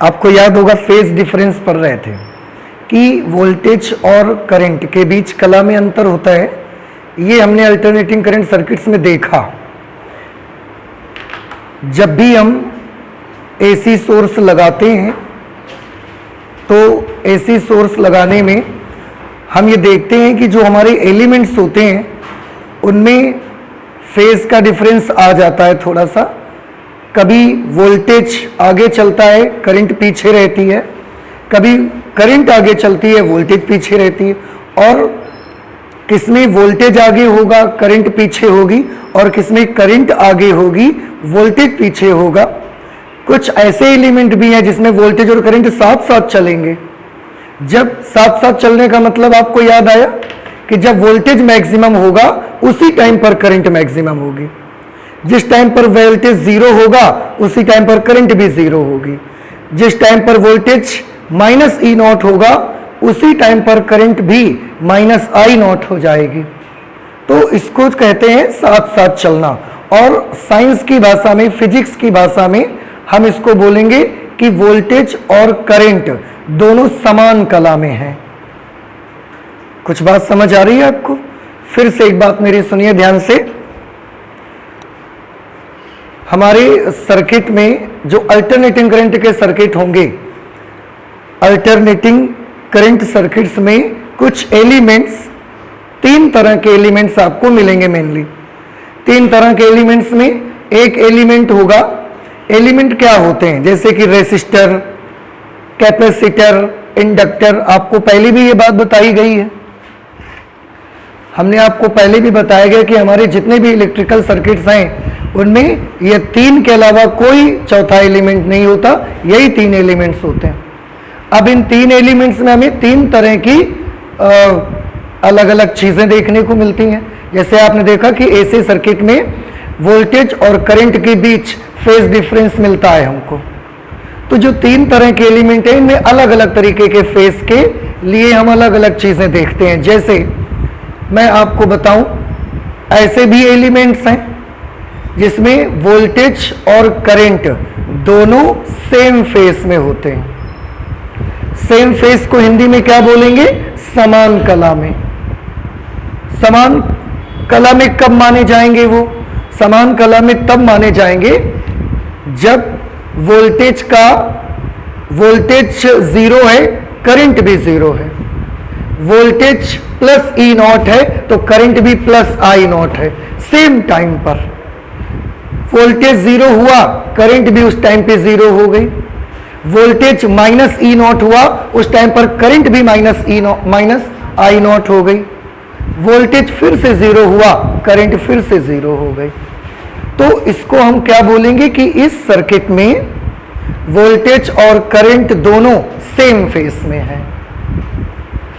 आपको याद होगा फेज डिफरेंस पढ़ रहे थे कि वोल्टेज और करंट के बीच कला में अंतर होता है। ये हमने अल्टरनेटिंग करंट सर्किट्स में देखा। जब भी हम एसी सोर्स लगाते हैं तो एसी सोर्स लगाने में हम ये देखते हैं कि जो हमारे एलिमेंट्स होते हैं उनमें फेज का डिफरेंस आ जाता है थोड़ा सा। कभी वोल्टेज आगे चलता है, करंट पीछे रहती है, कभी करंट आगे चलती है, वोल्टेज पीछे रहती है, और किसमें वोल्टेज आगे होगा करंट पीछे होगी, और किसमें करंट आगे होगी वोल्टेज पीछे होगा। कुछ ऐसे एलिमेंट भी हैं जिसमें वोल्टेज और करंट साथ साथ चलेंगे। जब साथ साथ चलने का मतलब आपको याद आया कि जब वोल्टेज मैक्सिमम होगा उसी टाइम पर करंट मैक्सिमम होगी, जिस टाइम पर वोल्टेज जीरो होगा उसी टाइम पर करंट भी जीरो होगी, जिस टाइम पर वोल्टेज माइनस ई नॉट होगा उसी टाइम पर करंट भी माइनस आई नॉट हो जाएगी। तो इसको कहते हैं साथ साथ चलना, और साइंस की भाषा में, फिजिक्स की भाषा में हम इसको बोलेंगे कि वोल्टेज और करंट दोनों समान कला में हैं। कुछ बात समझ आ रही है आपको? फिर से एक बात मेरी सुनिए ध्यान से। हमारे सर्किट में जो अल्टरनेटिंग करंट के सर्किट होंगे, अल्टरनेटिंग करंट सर्किट्स में कुछ एलिमेंट्स, तीन तरह के एलिमेंट्स आपको मिलेंगे। मेनली तीन तरह के एलिमेंट्स में एक एलिमेंट होगा, एलिमेंट क्या होते हैं जैसे कि रेसिस्टर, कैपेसिटर, इंडक्टर। आपको पहले भी ये बात बताई गई है, हमने आपको पहले भी बताया गया कि हमारे जितने भी इलेक्ट्रिकल सर्किट्स हैं उनमें ये तीन के अलावा कोई चौथा एलिमेंट नहीं होता, यही तीन एलिमेंट्स होते हैं। अब इन तीन एलिमेंट्स में हमें तीन तरह की अलग अलग चीजें देखने को मिलती हैं। जैसे आपने देखा कि एसी सर्किट में वोल्टेज और करंट के बीच फेज डिफरेंस मिलता है हमको। तो जो तीन तरह के एलिमेंट हैं इनमें अलग अलग तरीके के फेज के लिए हम अलग अलग चीजें देखते हैं। जैसे मैं आपको बताऊं, ऐसे भी एलिमेंट्स हैं जिसमें वोल्टेज और करंट दोनों सेम फेज में होते हैं। सेम फेज को हिंदी में क्या बोलेंगे? समान कला में। समान कला में कब माने जाएंगे वो? समान कला में तब माने जाएंगे जब वोल्टेज जीरो है, करंट भी जीरो है। वोल्टेज प्लस ई नॉट है तो करंट भी प्लस आई नॉट है। सेम टाइम पर वोल्टेज जीरो हुआ, करंट भी उस टाइम पे जीरो हो गई। वोल्टेज माइनस ई नॉट हुआ, उस टाइम पर करंट भी माइनस आई नॉट हो गई। वोल्टेज फिर से जीरो हुआ, करंट फिर से जीरो हो गई। तो इसको हम क्या बोलेंगे कि इस सर्किट में वोल्टेज और करंट दोनों सेम फेज में है।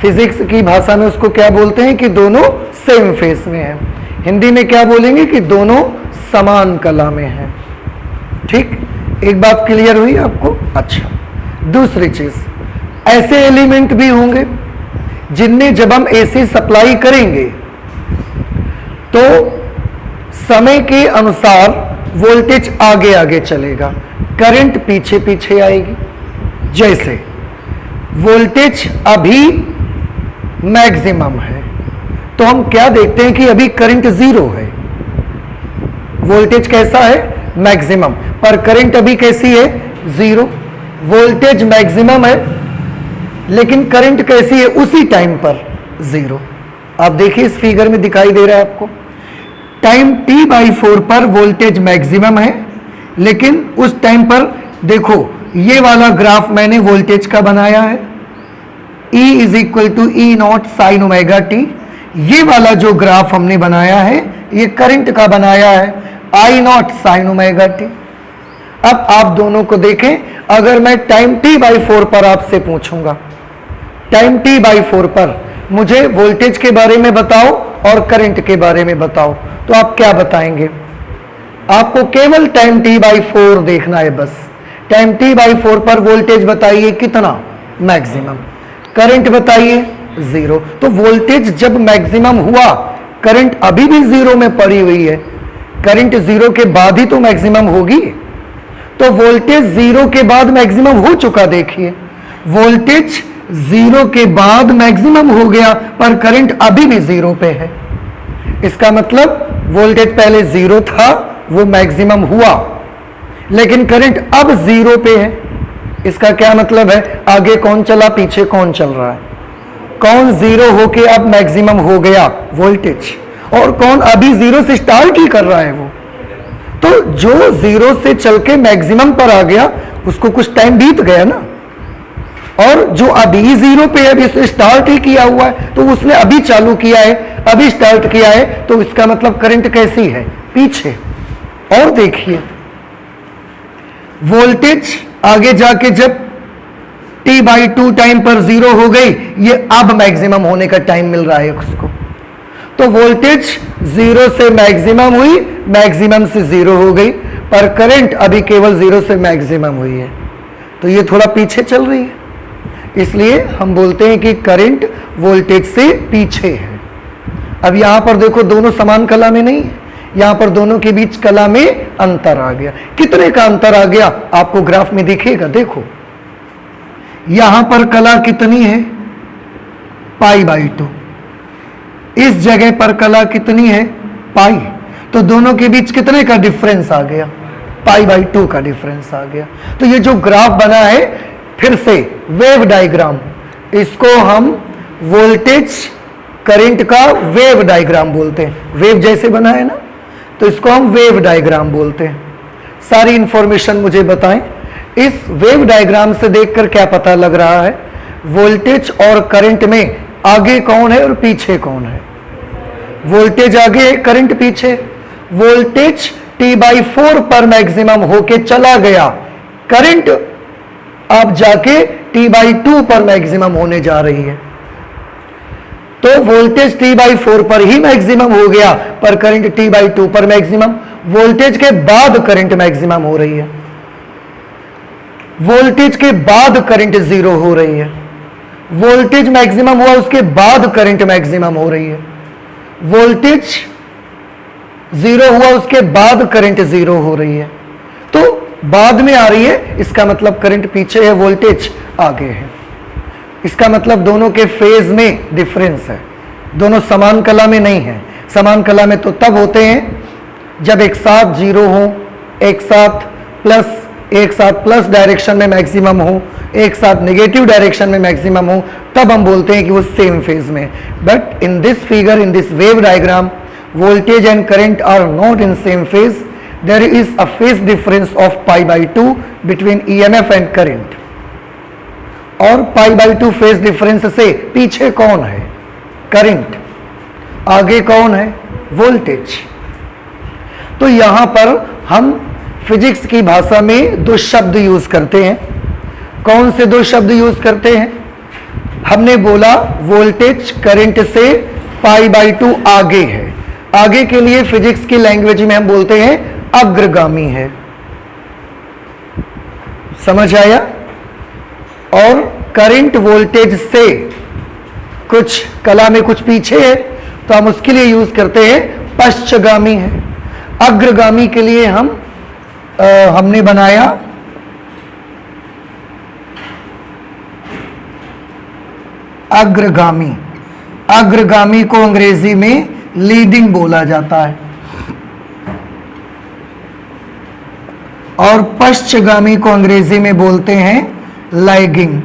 फिजिक्स की भाषा में उसको क्या बोलते हैं कि दोनों सेम फेज में है। हिंदी में क्या बोलेंगे कि दोनों समान कला में है। ठीक, एक बात क्लियर हुई आपको? अच्छा, दूसरी चीज, ऐसे एलिमेंट भी होंगे जिनमें जब हम एसी सप्लाई करेंगे तो समय के अनुसार वोल्टेज आगे आगे चलेगा, करंट पीछे पीछे आएगी। जैसे वोल्टेज अभी मैक्सिमम है तो हम क्या देखते हैं कि अभी करंट जीरो है। वोल्टेज कैसा है? मैक्सिमम, पर करंट अभी कैसी है? जीरो। वोल्टेज मैक्सिमम है लेकिन करंट कैसी है? उसी टाइम पर जीरो। आप देखिए इस फिगर में दिखाई दे रहा है आपको, टाइम t/4 पर वोल्टेज मैक्सिमम है, लेकिन उस टाइम पर देखो ये वाला ग्राफ मैंने वोल्टेज का बनाया है, E = E0 sin omega t। ये वाला जो ग्राफ हमने बनाया है ये करंट का बनाया है, I0 sin ओमेगा t। अब आप दोनों को देखें, अगर मैं टाइम t/4 पर आपसे पूछूंगा, टाइम t/4 पर मुझे वोल्टेज के बारे में बताओ और करंट के बारे में बताओ, तो आप क्या बताएंगे? आपको केवल टाइम t/4 देखना है बस। टाइम t/4 पर वोल्टेज बताइए कितना? मैक्सिमम। करंट बताइए जीरो। तो वोल्टेज जब मैक्सिमम हुआ, करंट अभी भी जीरो में पड़ी हुई है, करंट जीरो के बाद ही तो मैक्सिमम होगी। तो वोल्टेज जीरो के बाद मैक्सिमम हो चुका, देखिए वोल्टेज जीरो के बाद मैक्सिमम हो गया, पर करंट अभी भी जीरो पे है। इसका मतलब वोल्टेज पहले जीरो था, वो मैक्सिमम हुआ, लेकिन करंट अब जीरो पे है। इसका क्या मतलब है? आगे कौन चला, पीछे कौन चल रहा है? कौन जीरो होके अब मैक्सिमम हो गया? वोल्टेज। और कौन अभी जीरो से स्टार्ट ही कर रहा है? वो। तो जो जीरो से चल के मैक्सिमम पर आ गया, उसको कुछ टाइम बीत गया ना। और जो अभी जीरो पे है, अभी उसने स्टार्ट ही किया हुआ है, तो उसने अभी चालू किया है, अभी स्टार्ट किया है, तो इसका मतलब करंट कैसी है? पीछे। और देखिए वोल्टेज आगे जाके जब t/2 टाइम पर जीरो हो गई, ये अब मैक्सिमम होने का टाइम मिल रहा है उसको। तो वोल्टेज जीरो से मैक्सिमम हुई, मैक्सिमम से जीरो हो गई, पर करंट अभी केवल जीरो से मैक्सिमम हुई है, तो ये थोड़ा पीछे चल रही है। इसलिए हम बोलते हैं कि करंट वोल्टेज से पीछे है। अब यहां पर देखो दोनों समान कला में नहीं है, यहां पर दोनों के बीच कला में अंतर आ गया। कितने का अंतर आ गया आपको ग्राफ में दिखेगा, देखो यहां पर कला कितनी है? π/2। इस जगह पर कला कितनी है? पाई। तो दोनों के बीच कितने का डिफरेंस आ गया? π/2 का डिफरेंस आ गया। तो ये जो ग्राफ बना है, फिर से वेव डायग्राम, इसको हम वोल्टेज करंट का वेव डायग्राम बोलते हैं। वेव जैसे बना है ना, तो इसको हम वेव डायग्राम बोलते हैं। सारी इंफॉर्मेशन मुझे बताएं, इस वेव डायग्राम से देखकर क्या पता लग रहा है? वोल्टेज और करंट में आगे कौन है और पीछे कौन है? वोल्टेज आगे, करंट पीछे। वोल्टेज t/4 पर मैक्सिमम होके चला गया, करंट अब जाके t/2 पर मैक्सिमम होने जा रही है। तो वोल्टेज t/4 पर ही मैक्सिमम हो गया, पर करंट t/2 पर मैक्सिमम। वोल्टेज के बाद करंट मैक्सिमम हो रही है, वोल्टेज के बाद करंट जीरो हो रही है। वोल्टेज मैक्सिमम हुआ, उसके बाद करंट मैक्सिमम हो रही है। वोल्टेज जीरो हुआ, उसके बाद करंट जीरो हो रही है। तो बाद में आ रही है, इसका मतलब करंट पीछे है, वोल्टेज आगे है। इसका मतलब दोनों के फेज में डिफरेंस है, दोनों समान कला में नहीं है। समान कला में तो तब होते हैं जब एक साथ जीरो हो, एक साथ प्लस डायरेक्शन में मैक्सिमम हो, एक साथ नेगेटिव डायरेक्शन में मैक्सिमम हो, तब हम बोलते हैं कि वो सेम फेज में। But in this figure, in this wave diagram, voltage and current are not in same phase. There is a phase difference of π/2 between EMF and current. और π/2 फेज डिफरेंस से पीछे कौन है? करंट। आगे कौन है? Voltage. तो यहां पर हम फिजिक्स की भाषा में दो शब्द यूज करते हैं। कौन से दो शब्द यूज करते हैं? हमने बोला वोल्टेज करंट से π/2 आगे है। आगे के लिए फिजिक्स की लैंग्वेज में हम बोलते हैं अग्रगामी है। समझ आया? और करंट वोल्टेज से कुछ कला में कुछ पीछे है, तो हम उसके लिए यूज करते हैं पश्चगामी है। अग्रगामी के लिए हमने बनाया अग्रगामी। अग्रगामी को अंग्रेजी में लीडिंग बोला जाता है, और पश्चगामी को अंग्रेजी में बोलते हैं लैगिंग।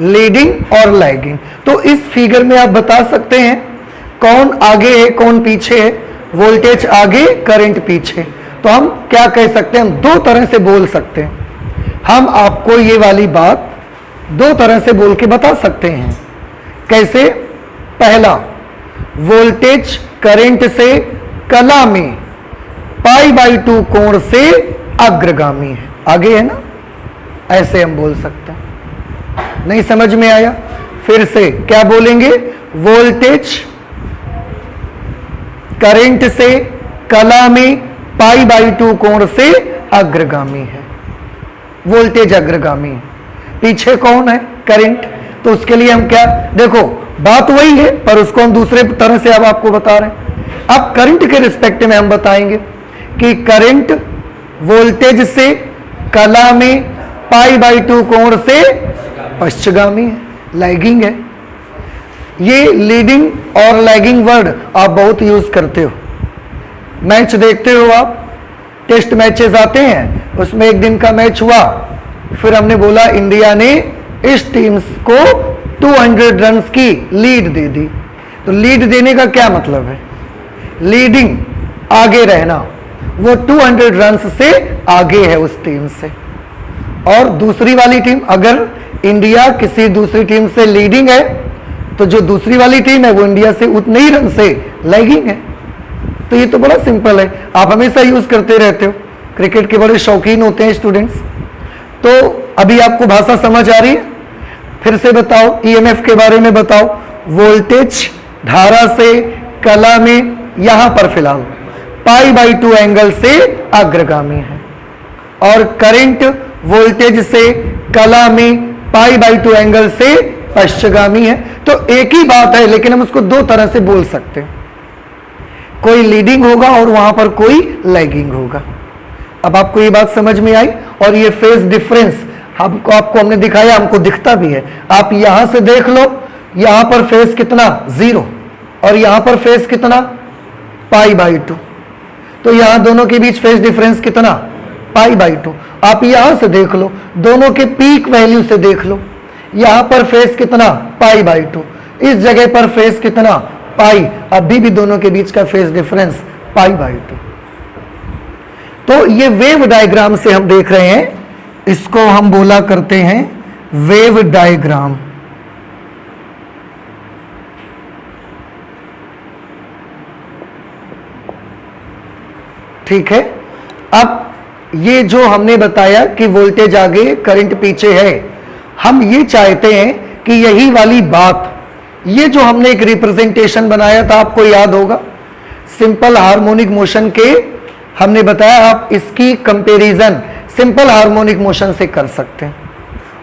लीडिंग और लैगिंग। तो इस फिगर में आप बता सकते हैं कौन आगे है कौन पीछे है? वोल्टेज आगे, करंट पीछे। तो हम क्या कह सकते हैं? हम दो तरह से बोल सकते हैं। हम आपको ये वाली बात दो तरह से बोल के बता सकते हैं। कैसे? पहला, वोल्टेज करंट से कला में π/2 कोण से अग्रगामी है, आगे है ना, ऐसे हम बोल सकते हैं। नहीं समझ में आया? फिर से क्या बोलेंगे? वोल्टेज करंट से कला में π/2 कोण से अग्रगामी है, वोल्टेज अग्रगामी है। पीछे कौन है? करंट। तो उसके लिए हम क्या, देखो बात वही है पर उसको हम दूसरे तरह से अब आपको बता रहे हैं। अब करंट के रिस्पेक्ट में हम बताएंगे कि करंट वोल्टेज से कला में, π/2 कोण से पश्चगामी है, लैगिंग है। ये लीडिंग और लैगिंग वर्ड आप बहुत यूज करते हो, मैच देखते हो आप, टेस्ट मैचेस आते हैं, उसमें एक दिन का मैच हुआ, फिर हमने बोला इंडिया ने इस टीम्स को 200 रन्स की लीड दे दी। तो लीड देने का क्या मतलब है? लीडिंग, आगे रहना, वो 200 रन्स से आगे है उस टीम से। और दूसरी वाली टीम, अगर इंडिया किसी दूसरी टीम से लीडिंग है तो जो दूसरी वाली टीम है वो इंडिया से उतने ही रन से लैगिंग है। तो ये तो बड़ा सिंपल है, आप हमेशा यूज करते रहते हो, क्रिकेट के बड़े शौकीन होते हैं स्टूडेंट्स। तो अभी आपको भाषा समझ आ रही है? फिर से बताओ, ईएमएफ के बारे में बताओ। वोल्टेज धारा से कला में, यहां पर फिलहाल π/2 एंगल से अग्रगामी है, और करंट वोल्टेज से कला में π/2 एंगल से पश्चगामी है। तो एक ही बात है, लेकिन हम उसको दो तरह से बोल सकते हैं, कोई लीडिंग होगा और वहां पर कोई लैगिंग होगा। अब आपको ये बात समझ में आई? और ये फेज डिफरेंस आपको हमने दिखाया, हमको दिखता भी है। आप यहां से देख लो, यहां पर फेज कितना 0 और यहां पर फेज कितना π/2, तो यहां दोनों के बीच फेज डिफरेंस कितना π/2। आप यहां से देख लो, दोनों के पीक वैल्यू से देख लो, यहां पर फेज कितना π/2, इस जगह पर फेज कितना पाई, अभी भी दोनों के बीच का फेज डिफरेंस π/2। तो ये वेव डायग्राम से हम देख रहे हैं, इसको हम बोला करते हैं वेव डायग्राम। ठीक है। अब ये जो हमने बताया कि वोल्टेज आगे करंट पीछे है, हम ये चाहते हैं कि यही वाली बात, ये जो हमने एक रिप्रेजेंटेशन बनाया था, आपको याद होगा, सिंपल हार्मोनिक मोशन के हमने बताया, आप इसकी कंपैरिजन सिंपल हार्मोनिक मोशन से कर सकते हैं,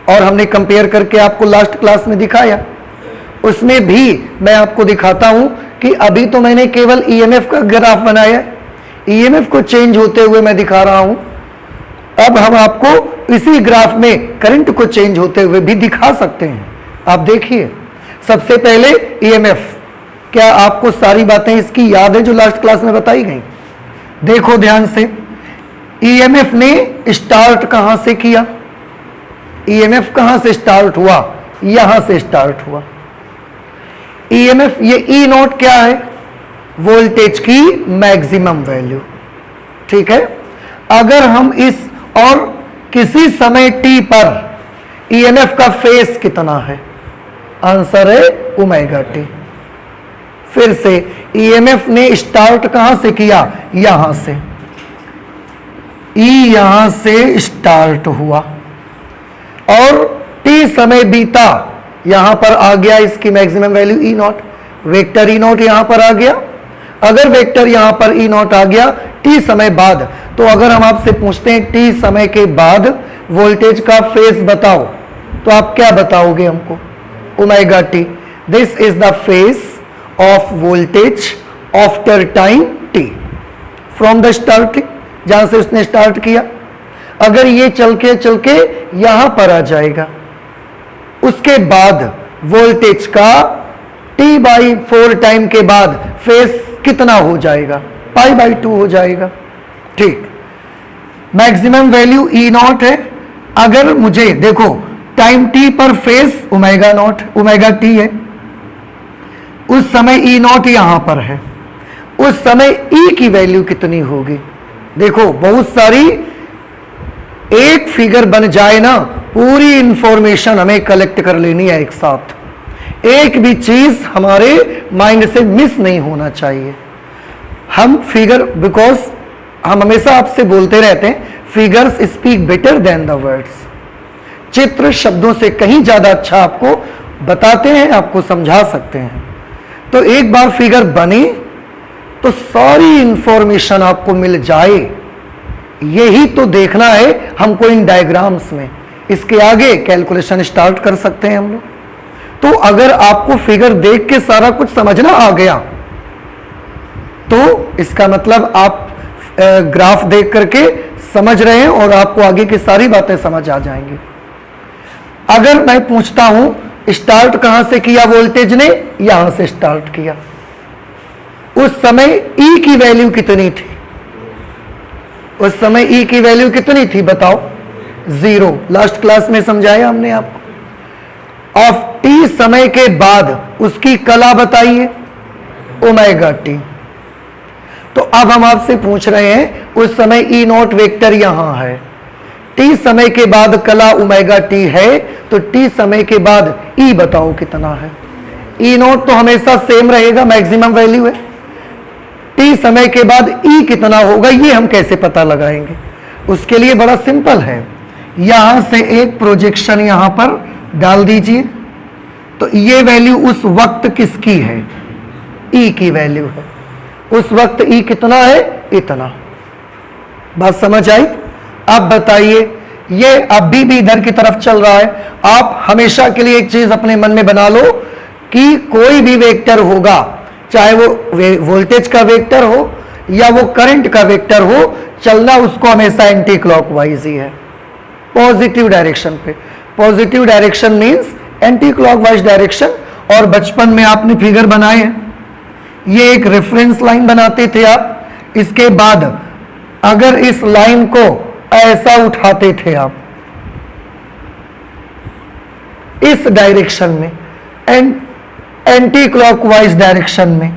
और हमने कंपेयर करके आपको लास्ट क्लास में दिखाया। उसमें भी मैं आपको दिखाता हूं कि अभी तो मैंने केवल ईएमएफ का ग्राफ बनाया, ईएमएफ को चेंज होते हुए मैं दिखा रहा हूं। अब हम आपको इसी ग्राफ में करंट को चेंज होते हुए भी दिखा सकते हैं। आप देखिए, सबसे पहले ईएमएफ, क्या आपको सारी बातें इसकी याद है जो लास्ट क्लास में बताई गई? देखो ध्यान से, ईएमएफ ने स्टार्ट कहां से किया? ईएमएफ कहां से स्टार्ट हुआ? यहां से स्टार्ट हुआ। ईएमएफ, ये ई नॉट क्या है? वोल्टेज की मैक्सिमम वैल्यू। ठीक है। अगर हम इस और किसी समय टी पर ईएमएफ का फेस कितना है? आंसर है ओमेगा टी। फिर से ईएमएफ ने स्टार्ट कहां से किया? यहां से, ई यहां से स्टार्ट हुआ और टी समय बीता, यहां पर आ गया इसकी maximum value E not, vector E not यहां पर आ गया। अगर वेक्टर यहां पर ई नॉट आ गया टी समय बाद, तो अगर हम आपसे पूछते हैं टी समय के बाद वोल्टेज का फेज बताओ, तो आप क्या बताओगे हमको? Omega T. This is the phase of voltage after time T, from the starting, जहां से उसने स्टार्ट किया। अगर ये चल के यहां पर आ जाएगा, उसके बाद वोल्टेज का t/4 टाइम के बाद फेज कितना हो जाएगा? π/2 हो जाएगा। ठीक, मैक्सिमम वैल्यू ई नॉट है। अगर मुझे देखो टाइम t पर phase omega naught, omega T है, उस समय ई नॉट यहां पर है, उस समय ई की वैल्यू कितनी होगी? देखो बहुत सारी, एक फिगर बन जाए ना, पूरी इंफॉर्मेशन हमें कलेक्ट कर लेनी है एक साथ, एक भी चीज हमारे माइंड से मिस नहीं होना चाहिए। हम फिगर, बिकॉज हम हमेशा आपसे बोलते रहते हैं figures speak better than the words, चित्र शब्दों से कहीं ज्यादा अच्छा आपको बताते हैं, आपको समझा सकते हैं। तो एक बार फिगर बनी तो सारी इंफॉर्मेशन आपको मिल जाए, यही तो देखना है हमको इन डायग्राम्स में। इसके आगे कैलकुलेशन स्टार्ट कर सकते हैं हम लोग। तो अगर आपको फिगर देख के सारा कुछ समझना आ गया, तो इसका मतलब आप ग्राफ देख करके समझ रहे हैं और आपको आगे की सारी बातें समझ आ जाएंगी। अगर मैं पूछता हूं स्टार्ट कहां से किया वोल्टेज ने, यहां से स्टार्ट किया, उस समय ई की वैल्यू कितनी थी? उस समय ई की वैल्यू कितनी थी बताओ? 0। लास्ट क्लास में समझाया हमने आपको। ऑफ टी समय के बाद उसकी कला बताइए, ओमेगा टी। तो अब हम आपसे पूछ रहे हैं उस समय ई नॉट वेक्टर यहां है, टी समय के बाद कला ओमेगा टी है, तो टी समय के बाद ई बताओ कितना है? ई नॉट तो हमेशा सेम रहेगा, मैक्सिमम वैल्यू है। टी समय के बाद ई कितना होगा, ये हम कैसे पता लगाएंगे? उसके लिए बड़ा सिंपल है, यहां से एक प्रोजेक्शन यहां पर डाल दीजिए, तो ये वैल्यू उस वक्त किसकी है? ई की वैल्यू है। उस वक्त ई कितना है? इतना। बात समझ आई? अब बताइए, ये अभी भी इधर की तरफ चल रहा है। आप हमेशा के लिए एक चीज अपने मन में बना लो कि कोई भी वेक्टर होगा, चाहे वो वोल्टेज का वेक्टर हो या वो करंट का वेक्टर हो, चलना उसको हमेशा एंटी क्लॉकवाइज ही है, पॉजिटिव डायरेक्शन पे। Positive direction means anti clockwise direction. और बचपन में आपने फिगर बनाए हैं, ये एक रेफरेंस लाइन बनाते थे आप, इसके बाद अगर इस लाइन को ऐसा उठाते थे आप इस डायरेक्शन में, एंटी क्लॉकवाइज डायरेक्शन में,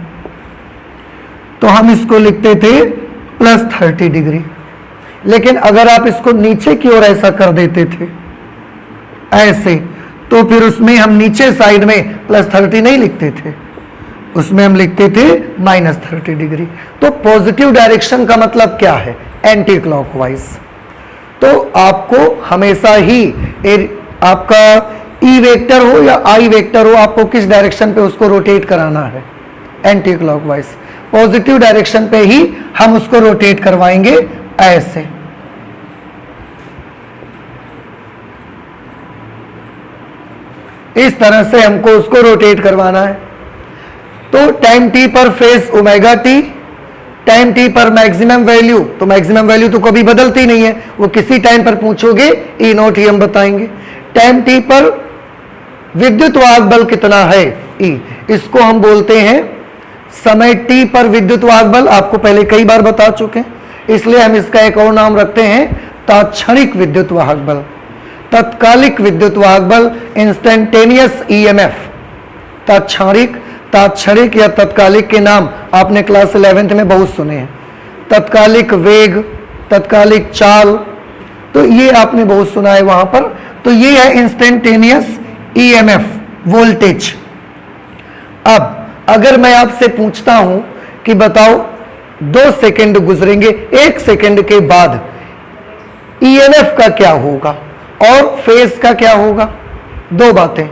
तो हम इसको लिखते थे +30 डिग्री। लेकिन अगर आप इसको नीचे की ओर ऐसा कर देते थे ऐसे, तो फिर उसमें हम नीचे साइड में +30 नहीं लिखते थे, उसमें हम लिखते थे -30 डिग्री। तो पॉजिटिव डायरेक्शन का मतलब क्या है? Anti clockwise. तो आपको हमेशा ही आपका ई वेक्टर हो या आई वेक्टर हो, आपको किस डायरेक्शन पे उसको रोटेट कराना है? Anti clockwise. पॉजिटिव डायरेक्शन पे ही हम उसको रोटेट करवाएंगे ऐसे। इस तरह से हमको उसको रोटेट करवाना है। तो टाइम टी पर phase omega T, time T पर मैक्सिमम वैल्यू, तो मैक्सिमम वैल्यू तो कभी बदलती नहीं है, वो किसी टाइम पर पूछोगे ई नॉट ही हम बताएंगे। टाइम टी पर विद्युत वाहक बल कितना है? ई। इसको हम बोलते हैं समय टी पर विद्युत वाहक बल, आपको पहले कई बार बता चुके हैं, इसलिए हम इसका एक और नाम रखते हैं तात्क्षणिक विद्युत वाहक बल, तत्कालिक विद्युत वाहक बल, इंस्टेंटेनियस ईएमएफ। तात्क्षणिक या तत्कालिक के नाम आपने क्लास 11th में बहुत सुने हैं, तत्कालिक वेग, तत्कालिक चाल, तो ये आपने बहुत सुना है वहां पर। तो ये है इंस्टेंटेनियस ईएमएफ वोल्टेज। अब अगर मैं आपसे पूछता हूं कि बताओ 2 सेकंड गुजरेंगे, 1 सेकंड के बाद ईएमएफ का क्या होगा और फेज का क्या होगा? 2 बातें।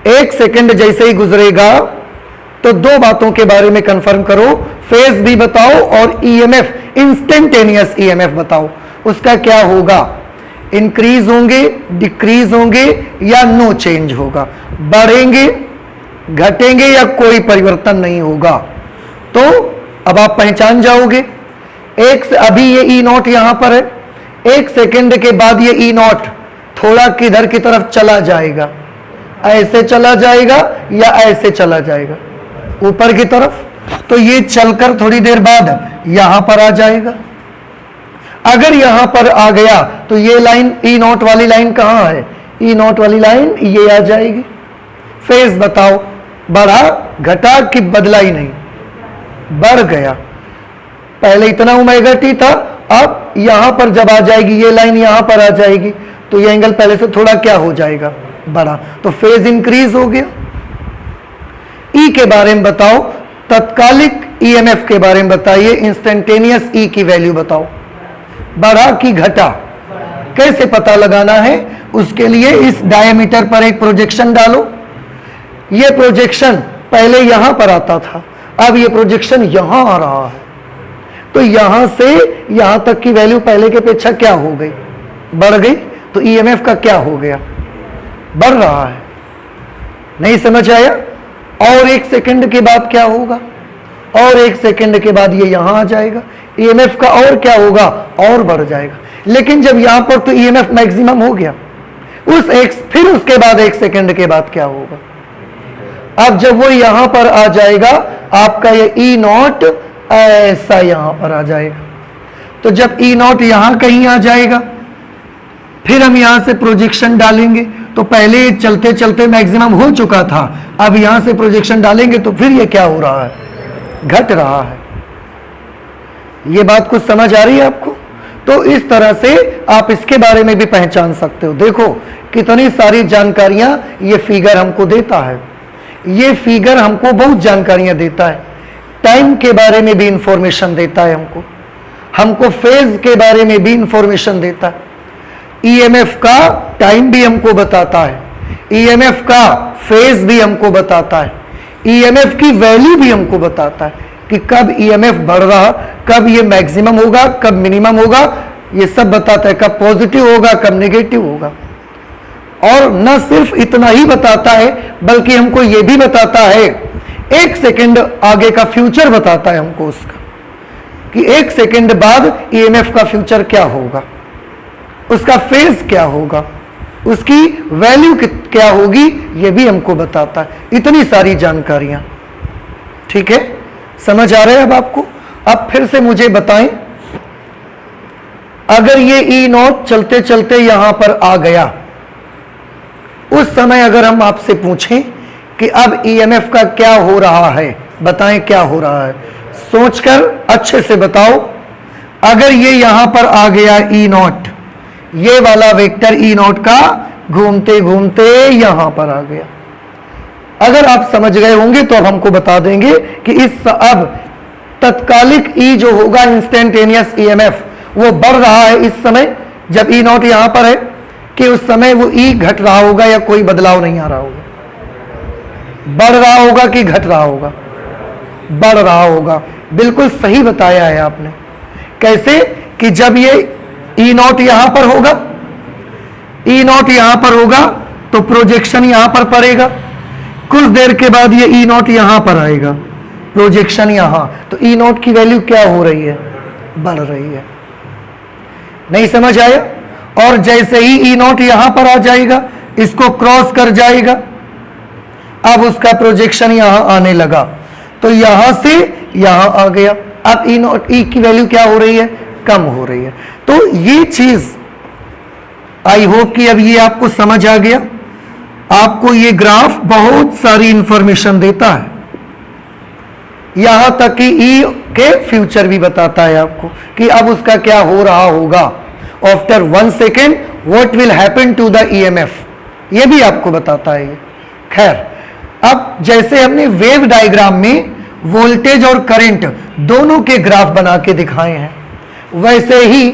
1 सेकंड जैसे ही गुजरेगा तो 2 बातों के बारे में कंफर्म करो, फेज भी बताओ और ईएमएफ, इंस्टेंटेनियस ईएमएफ बताओ, उसका क्या होगा? इंक्रीज होंगे, डिक्रीज होंगे या नो चेंज होगा? बढ़ेंगे, घटेंगे या कोई परिवर्तन नहीं होगा? तो अब आप पहचान जाओगे। अभी ये ई नॉट यहां पर है, 1 सेकंड के बाद ये ई नॉट थोड़ा किधर की तरफ चला जाएगा? ऐसे चला जाएगा या ऐसे चला जाएगा? ऊपर की तरफ। तो ये चलकर थोड़ी देर बाद यहां पर आ जाएगा। अगर यहां पर आ गया तो ये लाइन ई नॉट वाली लाइन कहां है? ई नॉट वाली लाइन ये आ जाएगी। फेज बताओ, बढ़ा, घटा कि बदला ही नहीं? बढ़ गया। पहले इतना ओमेगा टी था, अब यहां पर जब आ जाएगी ये लाइन, यहां पर आ जाएगी, तो ये एंगल पहले से थोड़ा क्या हो जाएगा? बढ़ा। तो फेज इंक्रीज हो गया। ई के बारे में बताओ, तत्कालिक ईएमएफ के बारे में बताइए, इंस्टेंटेनियस ई की वैल्यू बताओ, बढ़ा कि घटा? कैसे पता लगाना है? उसके लिए इस डायमीटर पर एक प्रोजेक्शन डालो। ये प्रोजेक्शन पहले यहां पर आता था, अब ये प्रोजेक्शन यहां आ रहा है, तो यहां से यहां तक की वैल्यू पहले के अपेक्षा क्या हो गई? बढ़ गई। तो ईएमएफ का क्या हो गया? बढ़ रहा है। नहीं समझ आया? और 1 सेकंड के बाद क्या होगा? और 1 सेकंड के बाद ये यहां आ जाएगा, ईएमएफ का और क्या होगा? और बढ़ जाएगा। लेकिन जब यहां पर तो ईएमएफ मैक्सिमम हो गया, फिर उसके बाद 1 सेकंड के बाद क्या होगा? अब जब वो यहां पर आ जाएगा, आपका ये ई नॉट ऐसा यहां पर आ जाएगा। तो जब ई नॉट यहां कहीं आ जाएगा, फिर हम यहां से प्रोजेक्शन डालेंगे। तो पहले चलते चलते मैक्सिमम हो चुका था, अब यहां से प्रोजेक्शन डालेंगे तो फिर ये क्या हो रहा है? घट रहा है। ये बात कुछ समझ आ रही है आपको? तो इस तरह से आप इसके बारे में भी पहचान सकते हो। देखो कितनी सारी जानकारियां ये फिगर हमको देता है। ये फिगर हमको बहुत जानकारियां देता है। टाइम के बारे में भी इंफॉर्मेशन देता है हमको फेज के बारे में भी इंफॉर्मेशन देता है। ईएमएफ का टाइम भी हमको बताता है, ईएमएफ का फेज भी हमको बताता है, ईएमएफ की वैल्यू भी हमको बताता है कि कब ईएमएफ बढ़ रहा, कब ये मैक्सिमम होगा, कब मिनिमम होगा, ये सब बताता है। कब पॉजिटिव होगा, कब नेगेटिव होगा। और न सिर्फ इतना ही बताता है, बल्कि हमको ये भी बताता है, 1 सेकंड आगे का फ्यूचर बताता है हमको उसका, कि 1 सेकंड बाद ईएमएफ का फ्यूचर क्या होगा, उसका फेज क्या होगा, उसकी वैल्यू क्या होगी, ये भी हमको बताता है। इतनी सारी जानकारियां। ठीक है, समझ आ रहा है अब आपको? अब फिर से मुझे बताएं, अगर ये ई नॉट चलते चलते यहां पर आ गया, उस समय अगर हम आपसे पूछें कि अब ईएमएफ का क्या हो रहा है, बताएं क्या हो रहा है, सोचकर अच्छे से बताओ। अगर ये यहां पर आ गया ई नॉट, ये वाला वेक्टर ई नॉट का घूमते घूमते यहां पर आ गया, अगर आप समझ गए होंगे तो अब हमको बता देंगे कि अब तत्कालिक ई जो होगा, इंस्टेंटेनियस ईएमएफ, वो बढ़ रहा है इस समय जब ई नॉट यहां पर है, कि उस समय वो ई घट रहा होगा या कोई बदलाव नहीं आ रहा होगा? बढ़ रहा होगा कि घट रहा होगा? बढ़ रहा होगा। बिल्कुल सही बताया है आपने। कैसे? कि जब ये ई नॉट यहां पर होगा, ई नॉट यहां पर होगा तो प्रोजेक्शन यहां पर पड़ेगा, कुछ देर के बाद ये ई नॉट यहां पर आएगा, प्रोजेक्शन यहां, तो ई नॉट की वैल्यू क्या हो रही है? बढ़ रही है। नहीं समझ आया? और जैसे ही ई नॉट यहां पर आ जाएगा, इसको क्रॉस कर जाएगा, अब उसका प्रोजेक्शन यहां आने लगा, तो यहां से यहां आ गया। अब ई नॉट, ई की वैल्यू क्या हो रही है? कम हो रही है। तो ये चीज आई होप कि अब ये आपको समझ आ गया। आपको ये ग्राफ बहुत सारी इंफॉर्मेशन देता है, यहां तक कि ई के फ्यूचर भी बताता है आपको कि अब उसका क्या हो रहा होगा। After 1 second what will happen to the EMF, ये भी आपको बताता है। खैर, अब जैसे हमने वेव डायग्राम में वोल्टेज और करंट दोनों के ग्राफ बना के दिखाए हैं, वैसे ही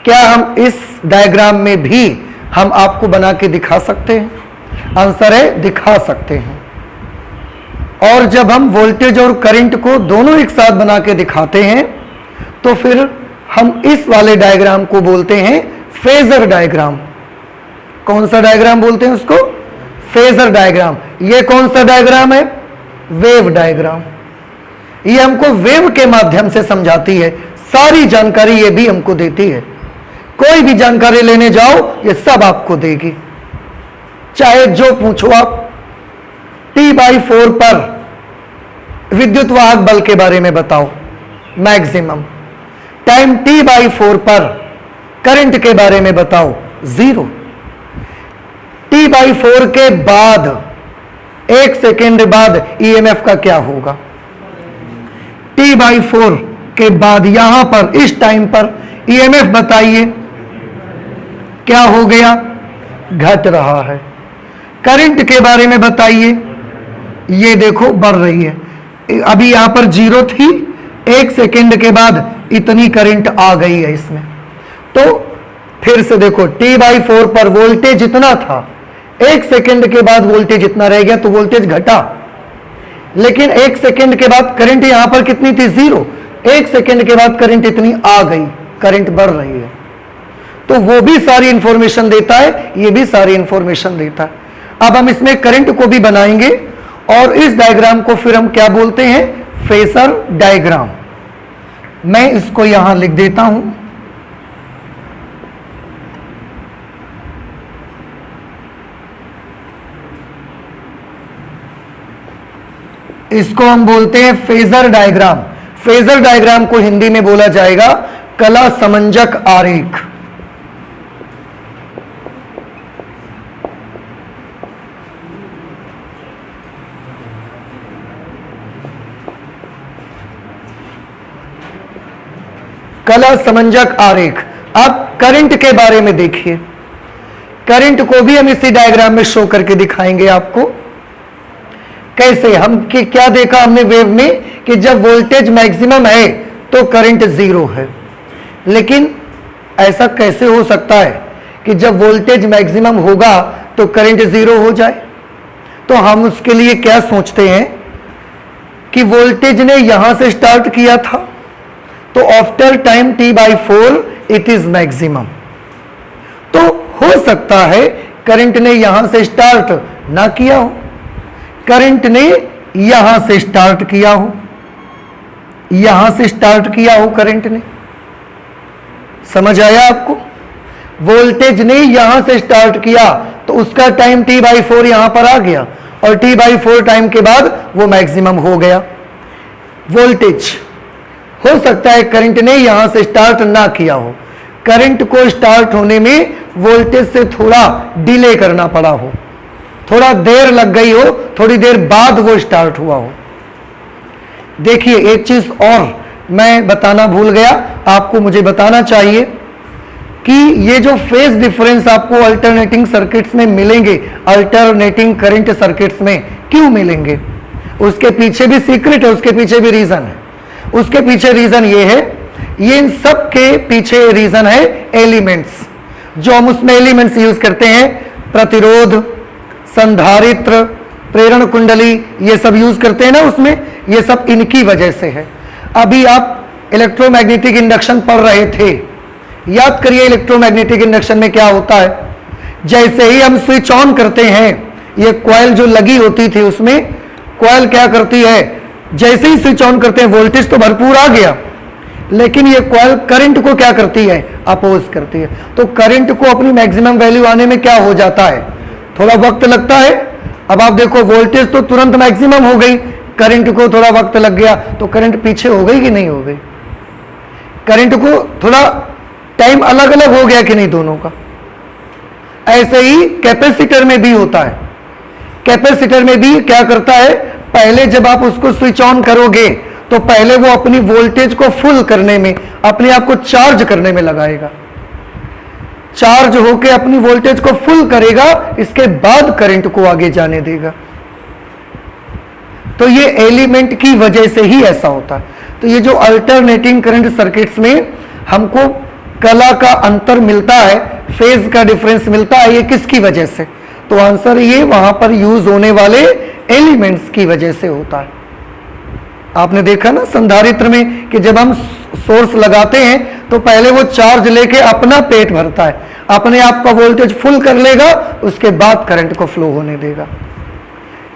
क्या हम इस डायग्राम में भी हम आपको बना के दिखा सकते हैं? आंसर है दिखा सकते हैं। और जब हम वोल्टेज और करंट को दोनों एक साथ बना के दिखाते हैं, तो फिर हम इस वाले डायग्राम को बोलते हैं फेजर डायग्राम। कौन सा डायग्राम बोलते हैं उसको? Phasor diagram. ये कौन सा डायग्राम है? Wave diagram. ये हमको वेव के माध्यम से समझाती है, सारी जानकारी ये भी हमको देती है। कोई भी जानकारी लेने जाओ, ये सब आपको देगी, चाहे जो पूछो आप। T/4 पर विद्युत वाहक बल के बारे में बताओ, मैक्सिमम। टाइम T/4 पर करंट के बारे में बताओ, 0। T/4 के बाद 1 सेकेंड बाद ईएमएफ का क्या होगा? T/4 के बाद यहां पर इस टाइम पर ईएमएफ बताइए क्या हो गया? घट रहा है। करंट के बारे में बताइए, ये देखो बढ़ रही है। अभी यहां पर 0 थी, 1 सेकेंड के बाद इतनी करंट आ गई है इसमें। तो फिर से देखो, T/4 पर वोल्टेज इतना था, 1 सेकेंड के बाद वोल्टेज इतना रह गया, तो वोल्टेज घटा। लेकिन 1 सेकेंड के बाद करंट यहां पर कितनी थी? 0। 1 सेकेंड के बाद करंट इतनी आ गई, करंट बढ़ रही है। तो वो भी सारी इंफॉर्मेशन देता है, ये भी सारी इंफॉर्मेशन देता है। अब हम इसमें करंट को भी बनाएंगे, और इस डायग्राम को फिर हम क्या बोलते हैं? Phasor diagram. मैं इसको यहां लिख देता हूं, इसको हम बोलते हैं फेजर डायग्राम। फेजर डायग्राम को हिंदी में बोला जाएगा कला समंजक आरेख। कला समंजक आरेख। अब करंट के बारे में देखिए, करंट को भी हम इसी डायग्राम में शो करके दिखाएंगे आपको। कैसे? हम क्या देखा हमने वेव में कि जब वोल्टेज मैक्सिमम है तो करंट जीरो है, लेकिन ऐसा कैसे हो सकता है कि जब वोल्टेज मैक्सिमम होगा तो करंट जीरो हो जाए? तो हम उसके लिए क्या सोचते हैं कि वोल्टेज ने यहां से स्टार्ट किया था, तो after time t/4 it is maximum. तो हो सकता है करंट ने यहां से स्टार्ट ना किया हो, करंट ने यहां से स्टार्ट किया हो, यहां से स्टार्ट किया हो करंट ने। समझ आया आपको? वोल्टेज ने यहां से स्टार्ट किया तो उसका टाइम t/4 यहां पर आ गया और t/4 टाइम के बाद वो मैक्सिमम हो गया वोल्टेज। हो सकता है करंट ने यहां से स्टार्ट ना किया हो, करंट को स्टार्ट होने में वोल्टेज से थोड़ा डिले करना पड़ा हो, थोड़ा देर लग गई हो, थोड़ी देर बाद वो स्टार्ट हुआ हो। देखिए एक चीज और मैं बताना भूल गया, आपको मुझे बताना चाहिए कि ये जो फेज डिफरेंस आपको अल्टरनेटिंग सर्किट्स में मिलेंगे, अल्टरनेटिंग करंट सर्किट्स में क्यों मिलेंगे, उसके पीछे भी सीक्रेट है, उसके पीछे भी रीजन है। उसके पीछे रीजन ये है, ये इन सब के पीछे रीजन है एलिमेंट्स, जो हम उसमें एलिमेंट्स यूज करते हैं, प्रतिरोध, संधारित्र, प्रेरण कुंडली, ये सब यूज करते हैं ना उसमें, ये सब इनकी वजह से है। अभी आप इलेक्ट्रोमैग्नेटिक इंडक्शन पढ़ रहे थे, याद करिए इलेक्ट्रोमैग्नेटिक इंडक्शन में क्या होता है। जैसे ही हम स्विच ऑन करते हैं, ये कॉइल जो लगी होती थी उसमें, कॉइल क्या करती है, जैसे ही स्विच ऑन करते हैं वोल्टेज तो भरपूर आ गया, लेकिन ये कॉइल करंट को क्या करती है, अपोज करती है। तो करंट को अपनी मैक्सिमम वैल्यू आने में क्या हो जाता है, थोड़ा वक्त लगता है। अब आप देखो वोल्टेज तो तुरंत मैक्सिमम हो गई, करंट को थोड़ा वक्त लग गया, तो करंट पीछे हो गई कि नहीं हो गई? करंट को थोड़ा टाइम अलग अलग हो गया कि नहीं दोनों का? ऐसे ही कैपेसिटर में भी होता है। कैपेसिटर में भी क्या करता है, पहले जब आप उसको स्विच ऑन करोगे तो पहले वो अपनी वोल्टेज को फुल करने में, अपने आप को चार्ज करने में लगाएगा, चार्ज होके अपनी वोल्टेज को फुल करेगा, इसके बाद करंट को आगे जाने देगा। तो ये एलिमेंट की वजह से ही ऐसा होता है। तो ये जो अल्टरनेटिंग करंट सर्किट्स में हमको कला का अंतर मिलता है, फेज का डिफरेंस मिलता है, ये किसकी वजह से? तो आंसर ये वहां पर यूज होने वाले एलिमेंट्स की वजह से होता है। आपने देखा ना संधारित्र में कि जब हम सोर्स लगाते हैं तो पहले वो चार्ज लेके अपना पेट भरता है, अपने आप का वोल्टेज फुल कर लेगा, उसके बाद करंट को फ्लो होने देगा।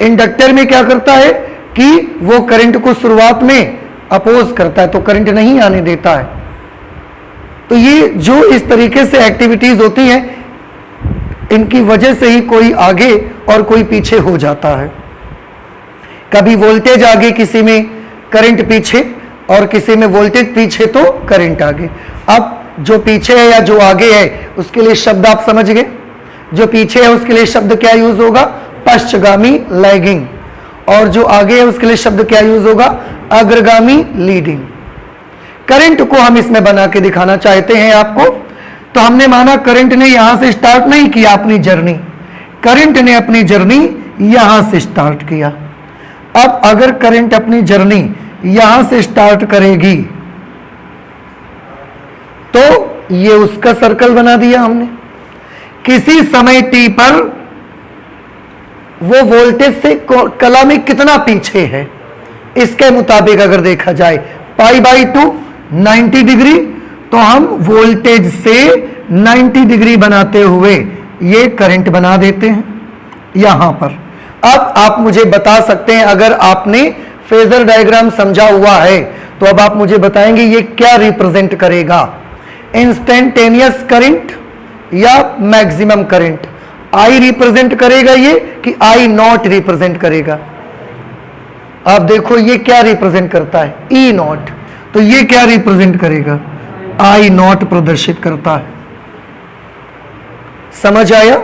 इंडक्टर में क्या करता है कि वो करंट को शुरुआत में अपोज करता है, तो करंट नहीं आने देता है। तो ये जो इस तरीके से एक्टिविटीज होती हैं, इनकी वजह से ही कोई आगे और कोई पीछे हो जाता है। कभी वोल्टेज आगे, किसी में करंट पीछे, और किसी में वोल्टेज पीछे तो करंट आगे। अब जो पीछे है या जो आगे है उसके लिए शब्द आप समझ गए। जो पीछे है उसके लिए शब्द क्या यूज होगा, पश्चगामी लैगिंग, और जो आगे है उसके लिए शब्द क्या यूज होगा, अग्रगामी लीडिंग। करंट को हम इसमें बना के दिखाना चाहते हैं आपको। तो हमने माना करंट ने यहां से स्टार्ट नहीं किया अपनी जर्नी, करंट ने अपनी जर्नी यहां से स्टार्ट किया। अब अगर करंट अपनी जर्नी यहां से स्टार्ट करेगी तो ये उसका सर्कल बना दिया हमने। किसी समय t पर वो वोल्टेज से कला में कितना पीछे है, इसके मुताबिक अगर देखा जाए π/2 90 डिग्री, तो हम वोल्टेज से 90 डिग्री बनाते हुए ये करंट बना देते हैं यहां पर। अब आप मुझे बता सकते हैं, अगर आपने फेजर डायग्राम समझा हुआ है तो अब आप मुझे बताएंगे ये क्या रिप्रेजेंट करेगा, इंस्टेंटेनियस करंट या मैक्सिमम करंट? आई रिप्रेजेंट करेगा ये कि आई नॉट रिप्रेजेंट करेगा? आप देखो ये क्या रिप्रेजेंट करता है, ई नॉट, तो ये क्या रिप्रेजेंट करेगा, आई नॉट प्रदर्शित करता है। समझ आया?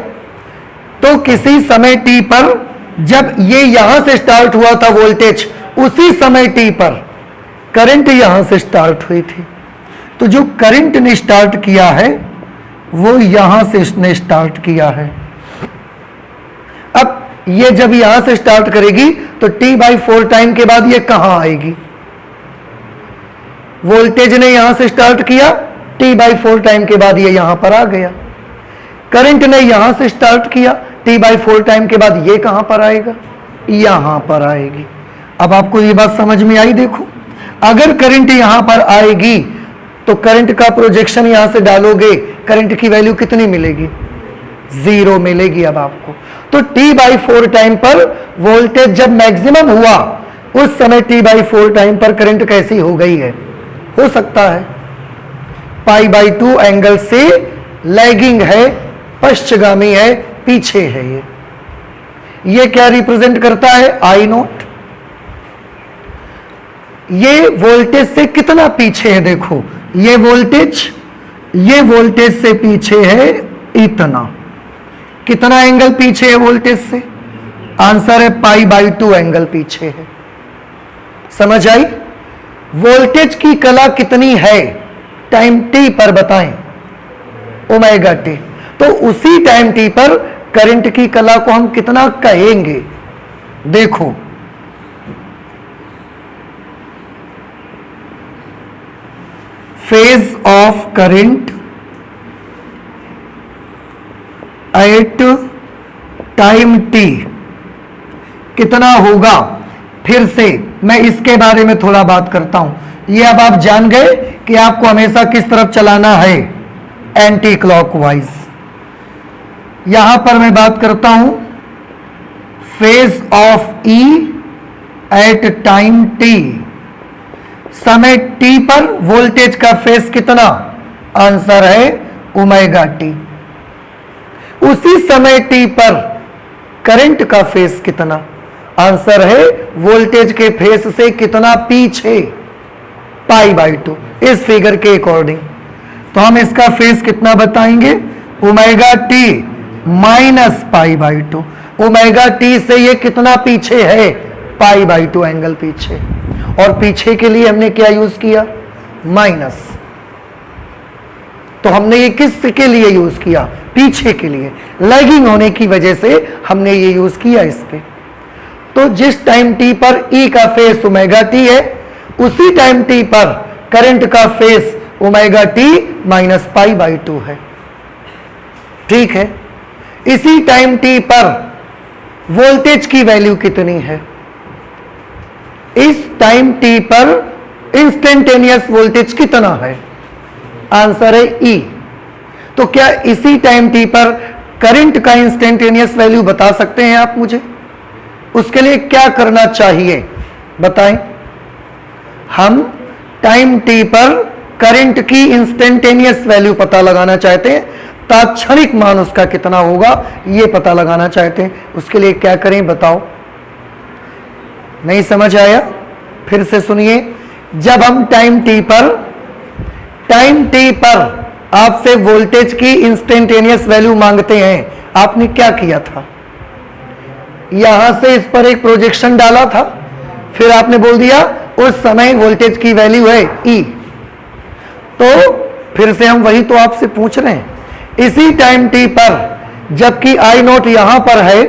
तो किसी समय t पर जब ये यहां से स्टार्ट हुआ था वोल्टेज, उसी समय t पर करंट यहां से स्टार्ट हुई थी। तो जो करंट ने स्टार्ट किया है वो यहां से इसने स्टार्ट किया है। अब ये जब यहां से स्टार्ट करेगी तो t/4 टाइम के बाद ये कहां आएगी? वोल्टेज ने यहां से स्टार्ट किया, t/4 टाइम के बाद ये यहां पर आ गया। करंट ने यहां से स्टार्ट किया, t/4 टाइम के बाद ये कहां पर आएगा? यहां पर आएगी। अब आपको ये बात समझ में आई? देखो, अगर करंट यहां पर आएगी तो करंट का प्रोजेक्शन यहां से डालोगे, करंट की वैल्यू कितनी मिलेगी? 0 मिलेगी। अब आपको तो t/4 टाइम पर वोल्टेज जब मैक्सिमम हुआ, उस समय t/4 टाइम पर करंट कैसी हो गई है? हो सकता है π/2 एंगल से लैगिंग है, पश्चगामी है, पीछे है। ये क्या रिप्रेजेंट करता है? आई नॉट। ये वोल्टेज से कितना पीछे है? देखो, ये वोल्टेज से पीछे है इतना। कितना एंगल पीछे है वोल्टेज से? आंसर है π/2 एंगल पीछे है। समझ आई? वोल्टेज की कला कितनी है टाइम t पर बताएं? Omega t। तो उसी टाइम t पर करंट की कला को हम कितना कहेंगे? देखो, phase of current eight time t कितना होगा? फिर से मैं इसके बारे में थोड़ा बात करता हूं। ये अब आप जान गए कि आपको हमेशा किस तरफ चलाना है, एंटी क्लॉकवाइज। यहां पर मैं बात करता हूं phase of E at time t। समय t पर वोल्टेज का फेज कितना? आंसर है ओमेगा t। उसी समय t पर करंट का फेज कितना? आंसर है वोल्टेज के फेज से कितना पीछे? π/2 इस फिगर के अकॉर्डिंग। तो हम इसका फेज कितना बताएंगे? Omega t minus π/2। Omega t से ये कितना पीछे है? π/2 एंगल पीछे। और पीछे के लिए हमने क्या यूज किया? माइनस। तो हमने ये किस के लिए यूज किया? पीछे के लिए। लैगिंग होने की वजह से हमने ये यूज किया इस पे। तो जिस टाइम t पर E का फेस ओमेगा t है, उसी टाइम t पर करंट का फेस ओमेगा t माइनस π/2 है। ठीक है? इसी टाइम t पर वोल्टेज की वैल्यू कितनी है? इस टाइम t पर इंस्टेंटेनियस वोल्टेज कितना है? आंसर है E। तो क्या इसी टाइम t पर करंट का इंस्टेंटेनियस वैल्यू बता सकते हैं आप मुझे? उसके लिए क्या करना चाहिए बताएं? हम टाइम t पर करंट की इंस्टेंटेनियस वैल्यू पता लगाना चाहते हैं, तात्क्षणिक मान उसका कितना होगा ये पता लगाना चाहते हैं। उसके लिए क्या करें बताओ? नहीं समझ आया? फिर से सुनिए। जब हम टाइम t पर आपसे वोल्टेज की इंस्टेंटेनियस वैल्यू मांगते हैं, आपने क्या किया था? यहां से इस पर एक प्रोजेक्शन डाला था, फिर आपने बोल दिया उस समय वोल्टेज की वैल्यू है E। तो फिर से हम वही तो आपसे पूछ रहे हैं। इसी टाइम t पर जबकि I नॉट यहां पर है,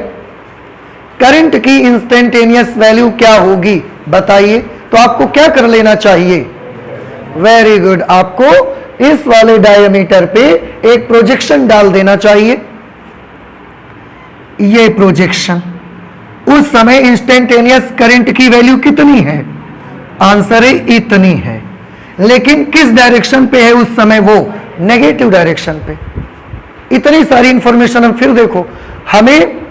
करंट की इंस्टेंटेनियस वैल्यू क्या होगी बताइए? तो आपको क्या कर लेना चाहिए? वेरी गुड, आपको इस वाले डायमीटर पे एक प्रोजेक्शन डाल देना चाहिए। ये प्रोजेक्शन उस समय इंस्टेंटेनियस करंट की वैल्यू कितनी है? आंसर है इतनी है। लेकिन किस डायरेक्शन पे है उस समय? वो नेगेटिव डायरेक्शन पे। इतनी सारी इंफॉर्मेशन हम फिर देखो, हमें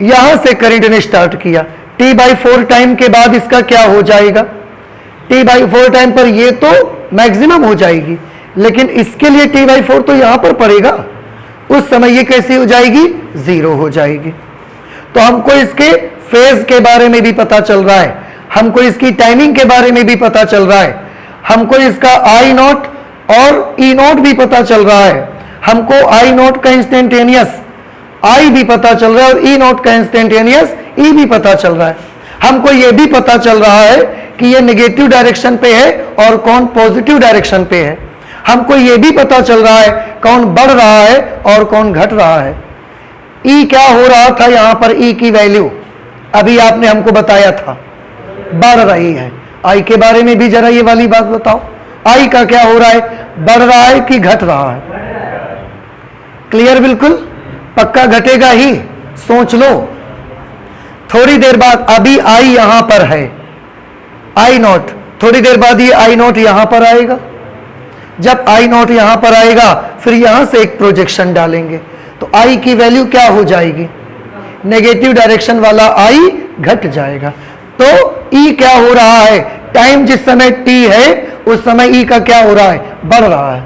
यहां से करंट ने स्टार्ट किया, t/4 टाइम के बाद इसका क्या हो जाएगा? t/4 टाइम पर ये तो मैक्सिमम हो जाएगी, लेकिन इसके लिए t/4 तो यहां पर पड़ेगा। उस समय ये कैसी हो जाएगी? 0 हो जाएगी। तो हमको इसके फेज के बारे में भी पता चल रहा है, हमको इसकी टाइमिंग के बारे में भी पता चल रहा है, हमको इसका आई नॉट और ई नॉट भी पता चल रहा है, हमको आई नॉट का इंस्टेंटेनियस आई भी पता चल रहा है और ई नॉट का इंस्टेंटेनियस ई भी पता चल रहा है। हमको यह भी पता चल रहा है कि ये नेगेटिव डायरेक्शन पे है और कौन पॉजिटिव डायरेक्शन पे है। हमको यह भी पता चल रहा है कौन बढ़ रहा है और कौन घट रहा है। ई क्या हो रहा था यहां पर, ई की वैल्यू अभी आपने हमको बताया था बढ़ रही है। आई के बारे में भी जरा ये वाली बात बताओ, आई का क्या हो रहा है, बढ़ रहा है कि घट रहा है? क्लियर, बिल्कुल पक्का घटेगा ही, सोच लो। थोड़ी देर बाद अभी आई यहां पर है, आई नॉट, थोड़ी देर बाद ये आई नॉट यहां पर आएगा। जब आई नॉट यहां पर आएगा फिर यहां से एक प्रोजेक्शन डालेंगे तो आई की वैल्यू क्या हो जाएगी, नेगेटिव डायरेक्शन वाला आई घट जाएगा। तो ई क्या हो रहा है, टाइम जिस समय टी है उस समय ई का क्या हो रहा है, बढ़ रहा है,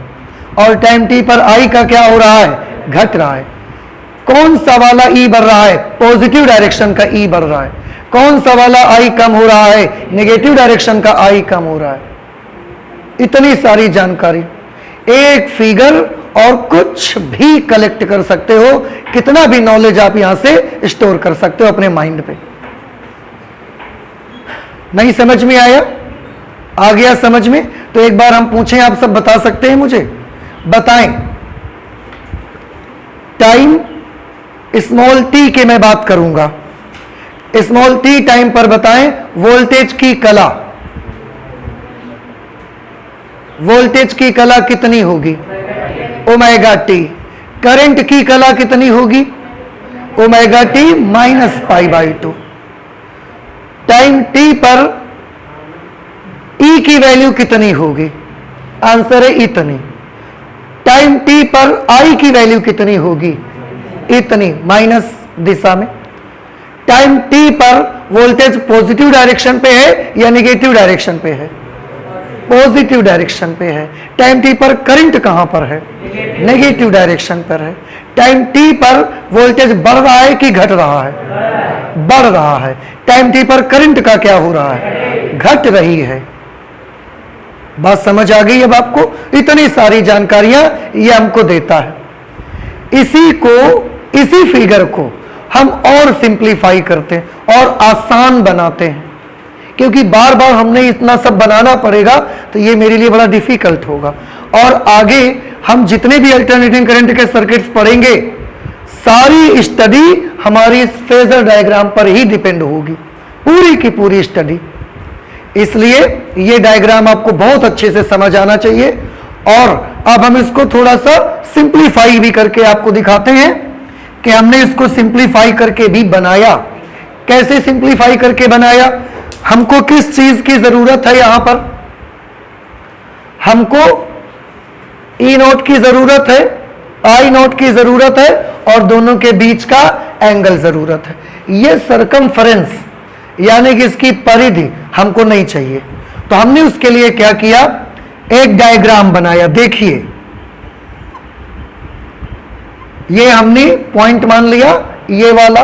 और टाइम टी पर आई का क्या हो रहा है, घट रहा है। कौन सा वाला ई बढ़ रहा है, पॉजिटिव डायरेक्शन का ई बढ़ रहा है। कौन सा वाला आई कम हो रहा है, नेगेटिव डायरेक्शन का आई कम हो रहा है। इतनी सारी जानकारी एक फिगर और कुछ भी कलेक्ट कर सकते हो, कितना भी नॉलेज आप यहां से स्टोर कर सकते हो अपने माइंड पे। नहीं समझ में आया, आ गया समझ में? तो एक बार हम पूछें, आप सब बता सकते हैं मुझे, बताएं टाइम स्मॉल टी के मैं बात करूंगा, स्मॉल टी टाइम पर बताएं वोल्टेज की कला, वोल्टेज की कला कितनी होगी, ओमेगा टी। करंट की कला कितनी होगी, omega T minus pi by 2। Time T पर ई की वैल्यू कितनी होगी, आंसर है इतनी। टाइम टी पर आई की वैल्यू कितनी होगी, इतनी, माइनस दिशा में। टाइम टी पर वोल्टेज पॉजिटिव डायरेक्शन पे है या नेगेटिव डायरेक्शन पे है, पॉजिटिव डायरेक्शन पे है। टाइम टी पर करंट कहां पर है, नेगेटिव डायरेक्शन पर है। टाइम टी पर वोल्टेज बढ़ रहा है कि घट रहा है, बढ़ रहा है। टाइम टी पर करंट का क्या हो रहा है, घट रही है। बात समझ आ गई अब आपको? इतनी सारी जानकारियां ये हमको देता है। इसी को, इसी फिगर को हम और सिंप्लीफाई करते हैं और आसान बनाते हैं, क्योंकि बार बार हमने इतना सब बनाना पड़ेगा तो ये मेरे लिए बड़ा डिफिकल्ट होगा। और आगे हम जितने भी अल्टरनेटिंग करंट के सर्किट्स पढ़ेंगे, सारी स्टडी हमारी फेजर डायग्राम पर ही डिपेंड होगी, पूरी की पूरी स्टडी। इसलिए ये डायग्राम आपको बहुत अच्छे से समझ आना चाहिए। और अब हम इसको थोड़ा सा सिंप्लीफाई भी करके आपको दिखाते हैं कि हमने इसको सिंप्लीफाई करके भी बनाया। कैसे सिंप्लीफाई करके बनाया, हमको किस चीज की जरूरत है, यहां पर हमको ई नोट की जरूरत है, आई नोट की जरूरत है और दोनों के बीच का एंगल जरूरत है। ये सरकमफरेंस यानी कि इसकी परिधि हमको नहीं चाहिए, तो हमने उसके लिए क्या किया, एक डायग्राम बनाया। देखिए ये हमने पॉइंट मान लिया, ये वाला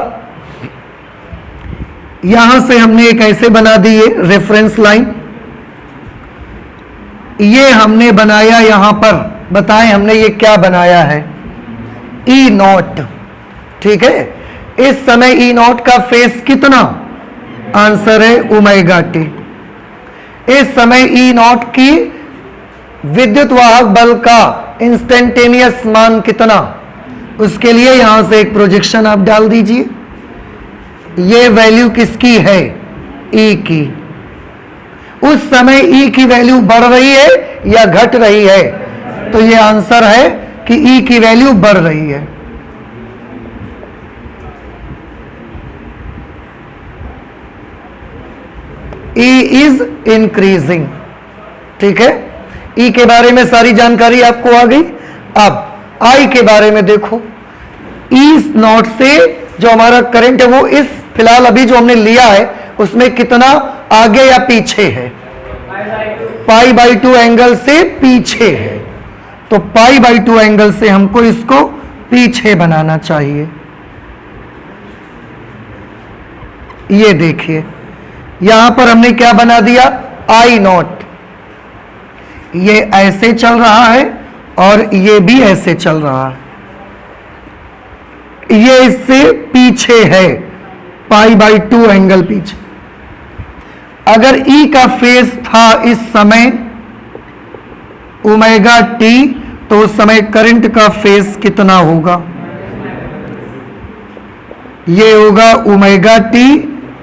यहां से हमने एक ऐसे बना दी है रेफरेंस लाइन, ये हमने बनाया यहां पर, बताएं हमने ये क्या बनाया है, ई नॉट। ठीक है, इस समय ई नॉट का फेस कितना, आंसर है ओमेगा टी। इस समय ई नॉट की विद्युत वाहक बल का इंस्टेंटेनियस मान कितना, उसके लिए यहां से एक प्रोजेक्शन आप डाल दीजिए। ये वैल्यू किसकी है, ई की। उस समय ई की वैल्यू बढ़ रही है या घट रही है, तो ये आंसर है कि ई की वैल्यू बढ़ रही है। E is increasing. ठीक है, ई के बारे में सारी जानकारी आपको आ गई। अब आई के बारे में देखो, ई नॉट से जो हमारा करंट है वो इस फिलहाल अभी जो हमने लिया है उसमें कितना आगे या पीछे है, पाई बाई 2 एंगल से पीछे है। तो पाई बाई 2 एंगल से हमको इसको पीछे बनाना चाहिए। ये देखिए यहां पर हमने क्या बना दिया, आई नॉट। ये ऐसे चल रहा है और ये भी ऐसे चल रहा है, ये इससे पीछे है, π/2 एंगल पीछे। अगर E का फेज था इस समय ओमेगा टी, तो उस समय करंट का फेज कितना होगा, ये होगा ओमेगा टी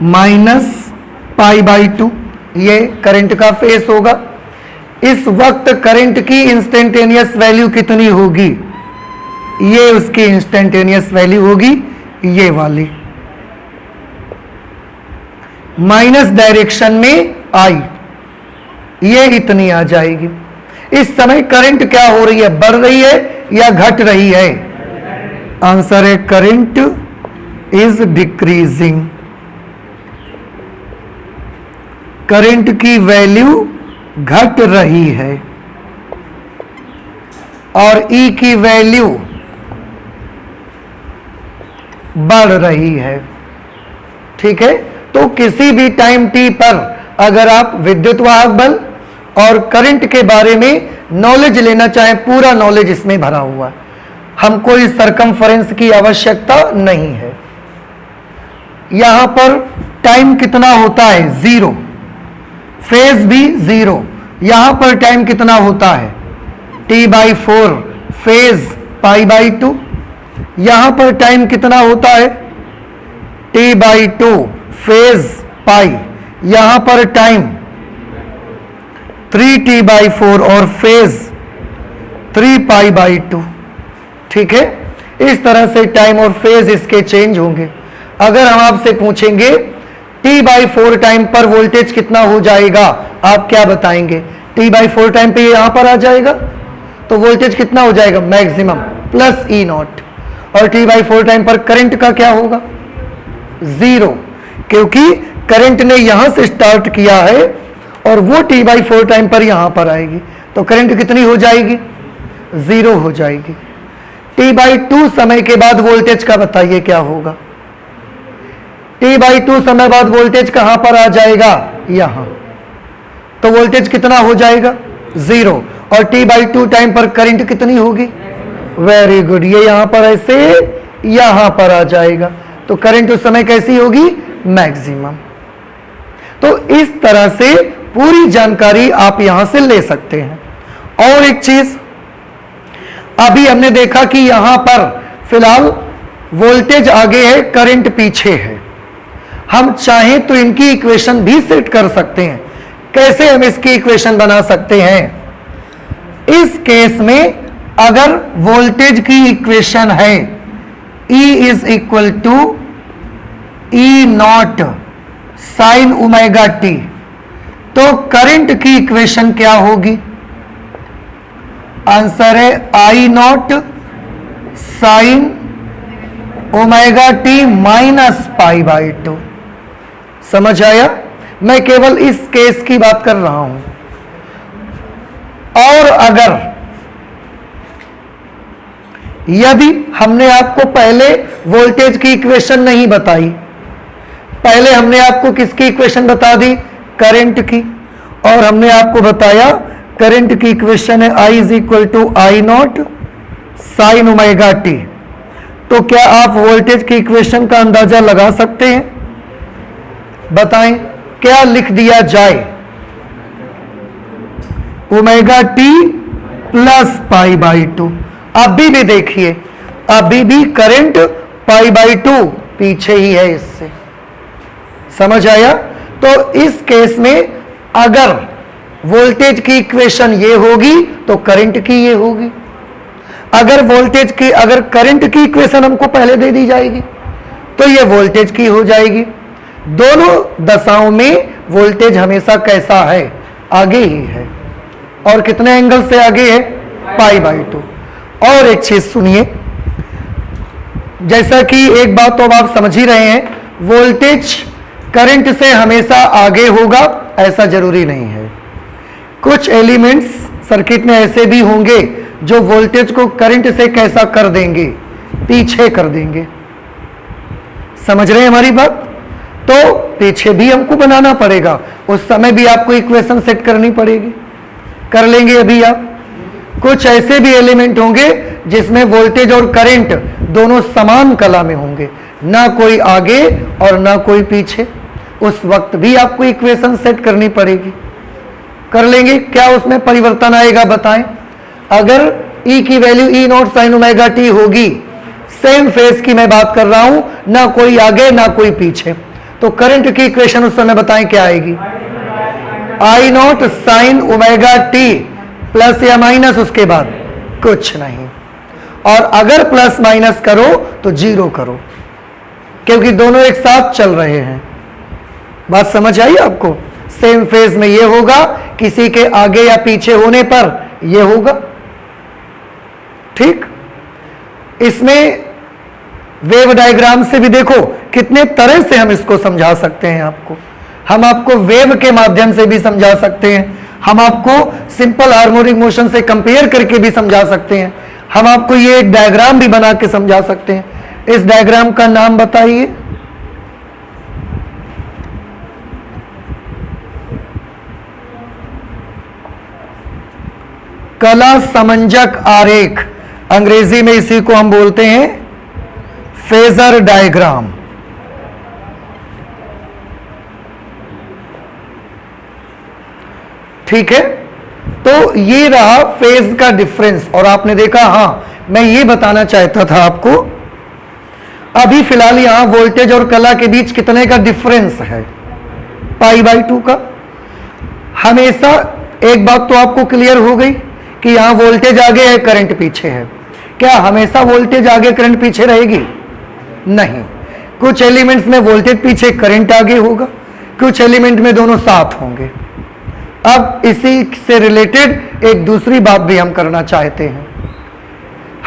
माइनस π/2, ये करंट का फेज होगा। इस वक्त करंट की इंस्टेंटेनियस वैल्यू कितनी होगी, ये उसकी इंस्टेंटेनियस वैल्यू होगी, ये वाली, माइनस डायरेक्शन में आई, ये इतनी आ जाएगी। इस समय करंट क्या हो रही है, बढ़ रही है या घट रही है, आंसर है करंट इज डिक्रीजिंग। करंट की वैल्यू घट रही है और E की वैल्यू बढ़ रही है। ठीक है, तो किसी भी टाइम t पर अगर आप विद्युत वाहक बल और करंट के बारे में नॉलेज लेना चाहें, पूरा नॉलेज इसमें भरा हुआ है, हमको इस सरकमफरेंस की आवश्यकता नहीं है। यहां पर टाइम कितना होता है, 0, फेज भी 0। यहां पर टाइम कितना होता है, t/4, फेज π/2। यहां पर टाइम कितना होता है, t/2, फेज पाई। यहां पर टाइम 3t/4 और फेज 3π/2। ठीक है, इस तरह से टाइम और फेज इसके चेंज होंगे। अगर हम आपसे पूछेंगे t/4 टाइम पर वोल्टेज कितना हो जाएगा, आप क्या बताएंगे, t/4 टाइम पे यहां पर आ जाएगा तो वोल्टेज कितना हो जाएगा, मैक्सिमम प्लस E0। और t/4 टाइम पर करंट का क्या होगा, 0, क्योंकि करंट ने यहां से स्टार्ट किया है और वो t/4 टाइम पर यहां पर आएगी, तो करंट कितनी हो जाएगी, 0 हो जाएगी। t/2 समय के बाद वोल्टेज का बताइए क्या होगा, t/2 समय बाद वोल्टेज कहां पर आ जाएगा, यहां, तो वोल्टेज कितना हो जाएगा, 0। और t/2 टाइम पर करंट कितनी होगी, वेरी गुड, ये यहां पर ऐसे यहां पर आ जाएगा, तो करंट उस समय कैसी होगी, मैक्सिमम। तो इस तरह से पूरी जानकारी आप यहां से ले सकते हैं। और एक चीज, अभी हमने देखा कि यहां पर फिलहाल वोल्टेज आगे है, करंट पीछे है। हम चाहें तो इनकी इक्वेशन भी सेट कर सकते हैं। कैसे हम इसकी इक्वेशन बना सकते हैं, इस केस में अगर वोल्टेज की इक्वेशन है E is equal to E0 sine omega t, तो करंट की इक्वेशन क्या होगी, आंसर है I0 sine omega T minus π/2। समझ आया, मैं केवल इस केस की बात कर रहा हूं। और अगर यदि हमने आपको पहले वोल्टेज की इक्वेशन नहीं बताई, पहले हमने आपको किसकी इक्वेशन बता दी, करंट की, और हमने आपको बताया करंट की इक्वेशन है I is equal to I0 sine omega t, तो क्या आप वोल्टेज की इक्वेशन का अंदाजा लगा सकते हैं, बताएं क्या लिख दिया जाए, ओमेगा टी प्लस π/2। अभी भी देखिए, अभी भी करंट π/2 पीछे ही है इससे, समझ आया। तो इस केस में अगर वोल्टेज की इक्वेशन ये होगी तो करंट की ये होगी। अगर करंट की इक्वेशन हमको पहले दे दी जाएगी तो ये वोल्टेज की हो जाएगी। दोनों दशाओं में वोल्टेज हमेशा कैसा है, आगे ही है, और कितने एंगल से आगे है, π/2। और एक चीज सुनिए, जैसा कि एक बात तो अब आप समझ ही रहे हैं, वोल्टेज करंट से हमेशा आगे होगा ऐसा जरूरी नहीं है। कुछ एलिमेंट्स सर्किट में ऐसे भी होंगे जो वोल्टेज को करंट से कैसा कर देंगे, पीछे कर देंगे। समझ रहे हैं हमारी बात। तो पीछे भी हमको बनाना पड़ेगा, उस समय भी आपको इक्वेशन सेट करनी पड़ेगी। कर लेंगे अभी आप। कुछ ऐसे भी एलिमेंट होंगे जिसमें वोल्टेज और करंट दोनों समान कला में होंगे, ना कोई आगे और ना कोई पीछे, उस वक्त भी आपको इक्वेशन सेट करनी पड़ेगी। कर लेंगे। क्या उसमें परिवर्तन आएगा बताएं? अगर E की value E not sign omega T होगी, सेम फेज की मैं बात कर रहा हूं, ना कोई आगे ना कोई पीछे, तो करंट की इक्वेशन उस समय बताएं क्या आएगी? I not sign omega T plus या माइनस, उसके बाद कुछ नहीं। और अगर प्लस माइनस करो तो जीरो करो, क्योंकि दोनों एक साथ चल रहे हैं। बात समझ आई आपको? सेम फेज में ये होगा, किसी के आगे या पीछे होने पर ये होगा। ठीक। इसमें वेव डायग्राम से भी देखो कितने तरह से हम इसको समझा सकते हैं आपको। हम आपको वेव के माध्यम से भी समझा सकते हैं, हम आपको सिंपल हार्मोनिक मोशन से कंपेयर करके भी समझा सकते हैं, हम आपको ये एक डायग्राम भी बना के समझा सकते हैं। इस डायग्राम का नाम बताइए। कला समंजक आरेख, अंग्रेजी में इसी को हम बोलते हैं फेजर डायग्राम। ठीक है, तो ये रहा फेज का डिफरेंस। और आपने देखा, हां मैं ये बताना चाहता था आपको, अभी फिलहाल यहां वोल्टेज और कला के बीच कितने का डिफरेंस है? π/2 का। हमेशा एक बात तो आपको क्लियर हो गई कि यहां वोल्टेज आगे है, करंट पीछे है। क्या हमेशा वोल्टेज आगे करंट पीछे रहेगी? नहीं। कुछ एलिमेंट्स में वोल्टेज पीछे करंट आगे होगा, कुछ एलिमेंट में दोनों साथ होंगे। अब इसी से रिलेटेड एक दूसरी बात भी हम करना चाहते हैं।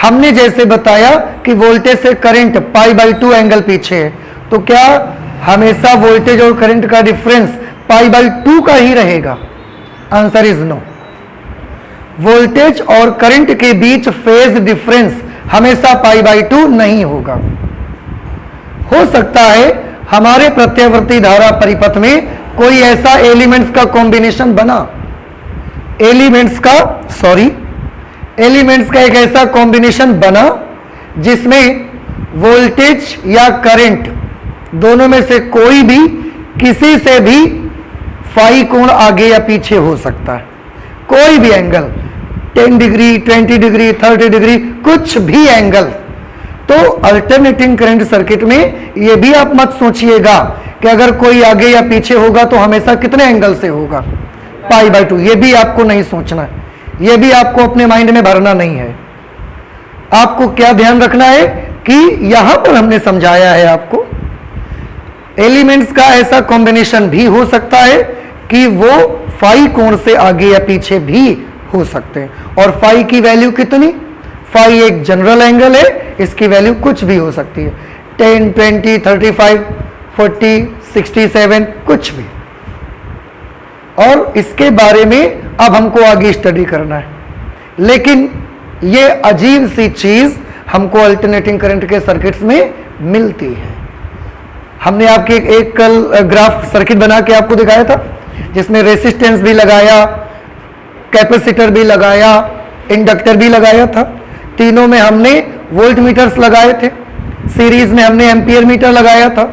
हमने जैसे बताया कि वोल्टेज से करंट π/2 एंगल पीछे है, तो क्या हमेशा वोल्टेज और करंट का डिफरेंस π/2 का ही रहेगा? Answer is no. वोल्टेज और करंट के बीच फेज डिफरेंस हमेशा π/2 नहीं होगा। हो सकता है हमारे प्रत्यावर्ती धारा परिपथ में कोई ऐसा एलिमेंट्स का कॉम्बिनेशन बना, एलिमेंट्स का एक ऐसा कॉम्बिनेशन बना जिसमें वोल्टेज या करंट दोनों में से कोई भी किसी से भी फाई कोण आगे या पीछे हो सकता है। कोई भी एंगल, 10 डिग्री, 20 डिग्री, 30 डिग्री, कुछ भी एंगल। तो अल्टरनेटिंग करंट सर्किट में ये भी आप मत सोचिएगा कि अगर कोई आगे या पीछे होगा तो हमेशा कितने एंगल से होगा? π/2। ये भी आपको नहीं सोचना है, ये भी आपको अपने माइंड में भरना नहीं है। आपको क्या ध्यान रखना है कि यहां पर हमने समझाया है आपको, एलिमेंट्स का ऐसा कॉम्बिनेशन भी हो सकता है कि वो फाई कोण से आगे या पीछे भी हो सकते हैं। और फाई की वैल्यू कितनी? फाई एक जनरल एंगल है, इसकी वैल्यू कुछ भी हो सकती है, 10, 20, 35, 40, 67, कुछ भी। और इसके बारे में अब हमको आगे स्टडी करना है। लेकिन ये अजीब सी चीज हमको अल्टरनेटिंग करंट के सर्किट्स में मिलती है। हमने आपके एक कल ग्राफ सर्किट बना के आपको दिखाया था, जिसमें रेसिस्टेंस भी लगाया, कैपेसिटर भी लगाया, इंडक्टर भी लगाया था। तीनों में हमने वोल्ट मीटर्स लगाए थे, सीरीज में हमने एम्पियर मीटर लगाया था।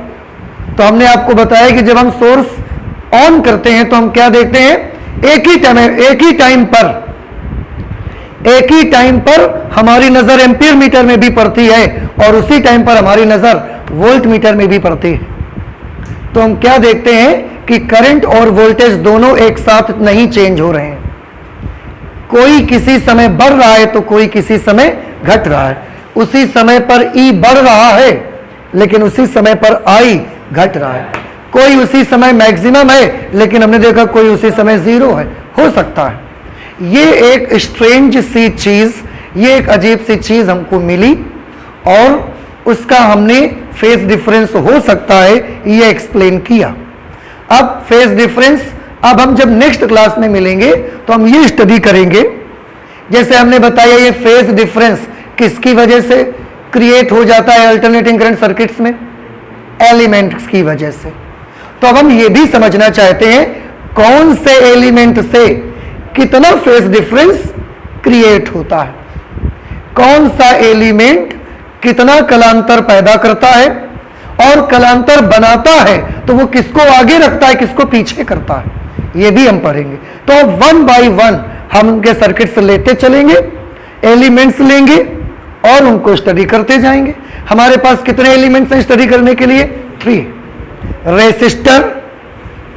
तो हमने आपको बताया कि जब हम सोर्स ऑन करते हैं तो हम क्या देखते हैं? एक ही टाइम पर हमारी नजर एम्पियर मीटर में भी पड़ती है और उसी टाइम पर हमारी नजर वोल्ट मीटर में भी पड़ती है। तो हम क्या देखते हैं कि करंट और वोल्टेज दोनों एक साथ नहीं चेंज हो रहे हैं। कोई किसी समय बढ़ रहा है तो कोई किसी समय घट रहा है। उसी समय पर E बढ़ रहा है लेकिन उसी समय पर I घट रहा है। कोई उसी समय मैक्सिमम है लेकिन हमने देखा कोई उसी समय जीरो है। हो सकता है ये एक स्ट्रेंज सी चीज, ये एक अजीब सी चीज हमको मिली और उसका हमने फेज डिफरेंस हो सकता है ये एक्सप्लेन किया। अब फेज डिफरेंस, अब हम जब नेक्स्ट क्लास में मिलेंगे तो हम ये स्टडी करेंगे। जैसे हमने बताया ये फेज डिफरेंस किसकी वजह से क्रिएट हो जाता है अल्टरनेटिंग करंट सर्किट्स में? एलिमेंट्स की वजह से। तो अब हम ये भी समझना चाहते हैं कौन से एलिमेंट से कितना फेज डिफरेंस क्रिएट होता है, कौन सा एलिमेंट कितना कलांतर पैदा करता है, और कलांतर बनाता है तो वो किसको आगे रखता है, किसको पीछे करता है, ये भी हम पढ़ेंगे। तो वन बाय वन हम उनके सर्किट्स लेते चलेंगे, एलिमेंट्स लेंगे और उनको स्टडी करते जाएंगे। हमारे पास कितने एलिमेंट्स हैं स्टडी करने के लिए? 3, resistor,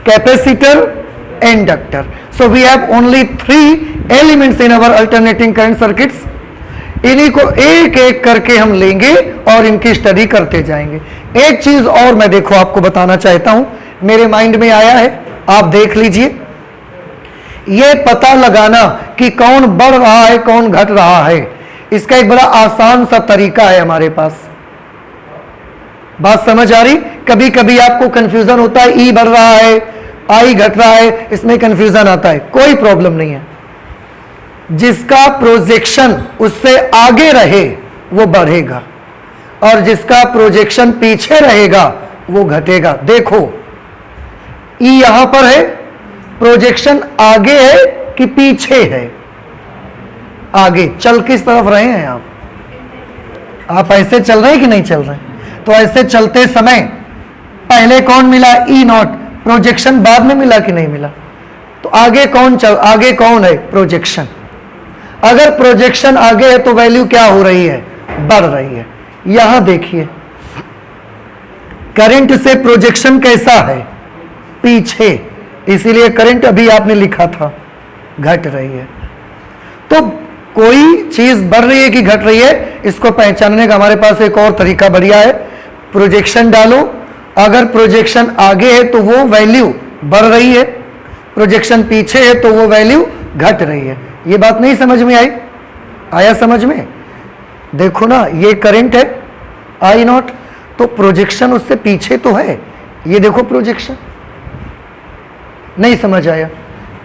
capacitor, inductor. So we have only 3 elements in our alternating current circuits. इन्हीं को एक एक करके हम लेंगे और इनकी स्टडी करते जाएंगे। एक चीज और मैं देखो आपको बताना चाहता हूं, मेरे माइंड में आया है, आप देख लीजिए। यह पता लगाना कि कौन बढ़ रहा है कौन घट रहा है, इसका एक बड़ा आसान सा तरीका है हमारे पास। बात समझ आ रही? कभी कभी आपको कंफ्यूजन होता है, ई बढ़ रहा है आई घट रहा है, इसमें कंफ्यूजन आता है। कोई प्रॉब्लम नहीं है, जिसका प्रोजेक्शन उससे आगे रहे वो बढ़ेगा और जिसका प्रोजेक्शन पीछे रहेगा वो घटेगा। देखो ई यहां पर है, प्रोजेक्शन आगे है कि पीछे है? आगे। चल किस तरफ रहे हैं आप ऐसे चल रहे हैं कि नहीं चल रहे? तो ऐसे चलते समय पहले कौन मिला? ई नॉट। प्रोजेक्शन बाद में मिला कि नहीं मिला? तो आगे कौन है? प्रोजेक्शन। अगर प्रोजेक्शन आगे है तो वैल्यू क्या हो रही है? बढ़ रही है। यहां देखिए करंट से प्रोजेक्शन कैसा है? पीछे, इसीलिए करंट अभी आपने लिखा था घट रही है। तो कोई चीज बढ़ रही है कि घट रही है, इसको पहचानने का हमारे पास एक और तरीका बढ़िया है। प्रोजेक्शन डालो, अगर प्रोजेक्शन आगे है तो वो वैल्यू बढ़ रही है, प्रोजेक्शन पीछे है तो वो वैल्यू घट रही है। ये बात नहीं समझ में आई? आया समझ में? देखो ना, ये करंट है आई नॉट, तो प्रोजेक्शन उससे पीछे तो है। ये देखो प्रोजेक्शन, नहीं समझ आया?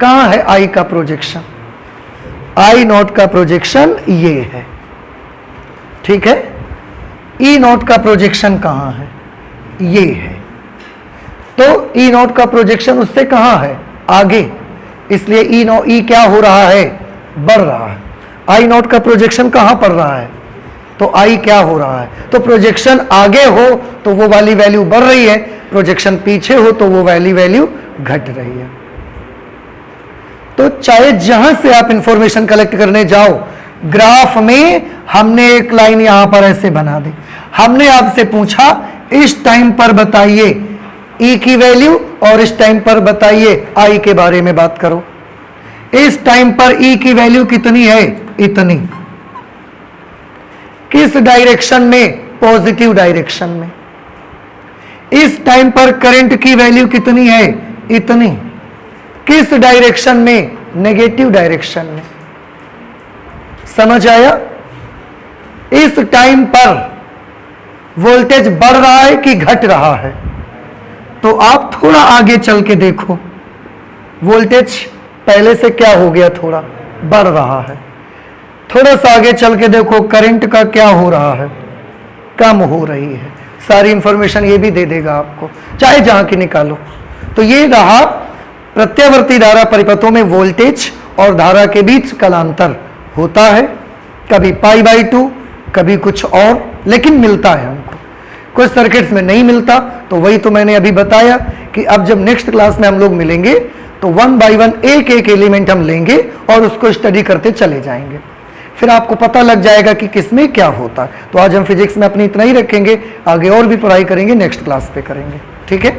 कहां है आई का प्रोजेक्शन? आई नॉट का प्रोजेक्शन ये है, ठीक है। ई नॉट का प्रोजेक्शन कहां है? ये है। तो ई नॉट का प्रोजेक्शन उससे कहां है? आगे, इसलिए ई क्या हो रहा है? बढ़ रहा है। आई नॉट का प्रोजेक्शन कहां पड़ रहा है? तो आई क्या हो रहा है? तो प्रोजेक्शन आगे हो तो वो वाली वैल्यू बढ़ रही है, प्रोजेक्शन पीछे हो तो वो वाली वैल्यू घट रही है। तो चाहे जहां से आप इंफॉर्मेशन कलेक्ट करने जाओ, ग्राफ में हमने एक लाइन यहां पर ऐसे बना दी, हमने आपसे पूछा इस टाइम पर बताइए ई की वैल्यू और इस टाइम पर बताइए आई के बारे में बात करो। इस टाइम पर ई की वैल्यू कितनी है? इतनी। किस डायरेक्शन में? पॉजिटिव डायरेक्शन में। इस टाइम पर करंट की वैल्यू कितनी है? इतनी। किस डायरेक्शन में? नेगेटिव डायरेक्शन में। समझ आया? इस टाइम पर वोल्टेज बढ़ रहा है कि घट रहा है? तो आप थोड़ा आगे चल के देखो, वोल्टेज पहले से क्या हो गया? थोड़ा बढ़ रहा है। थोड़ा सा आगे चल के देखो करंट का क्या हो रहा है? कम हो रही है। सारी इंफॉर्मेशन ये भी दे देगा आपको, चाहे जहां की निकालो। तो ये रहा प्रत्यावर्ती धारा परिपथों में वोल्टेज और धारा के बीच कलांतर होता है, कभी π/2, कभी कुछ और, लेकिन मिलता है हमको। कुछ सर्किट्स में नहीं मिलता, तो वही तो मैंने अभी बताया कि अब जब नेक्स्ट क्लास में हम लोग मिलेंगे तो 1 बाय 1 एक एक एलिमेंट हम लेंगे और उसको स्टडी करते चले जाएंगे, फिर आपको पता लग जाएगा कि किसमें क्या होता है। तो आज हम फिजिक्स में अपनी इतना ही रखेंगे, आगे और भी पढ़ाई करेंगे, नेक्स्ट क्लास पे करेंगे, ठीक है।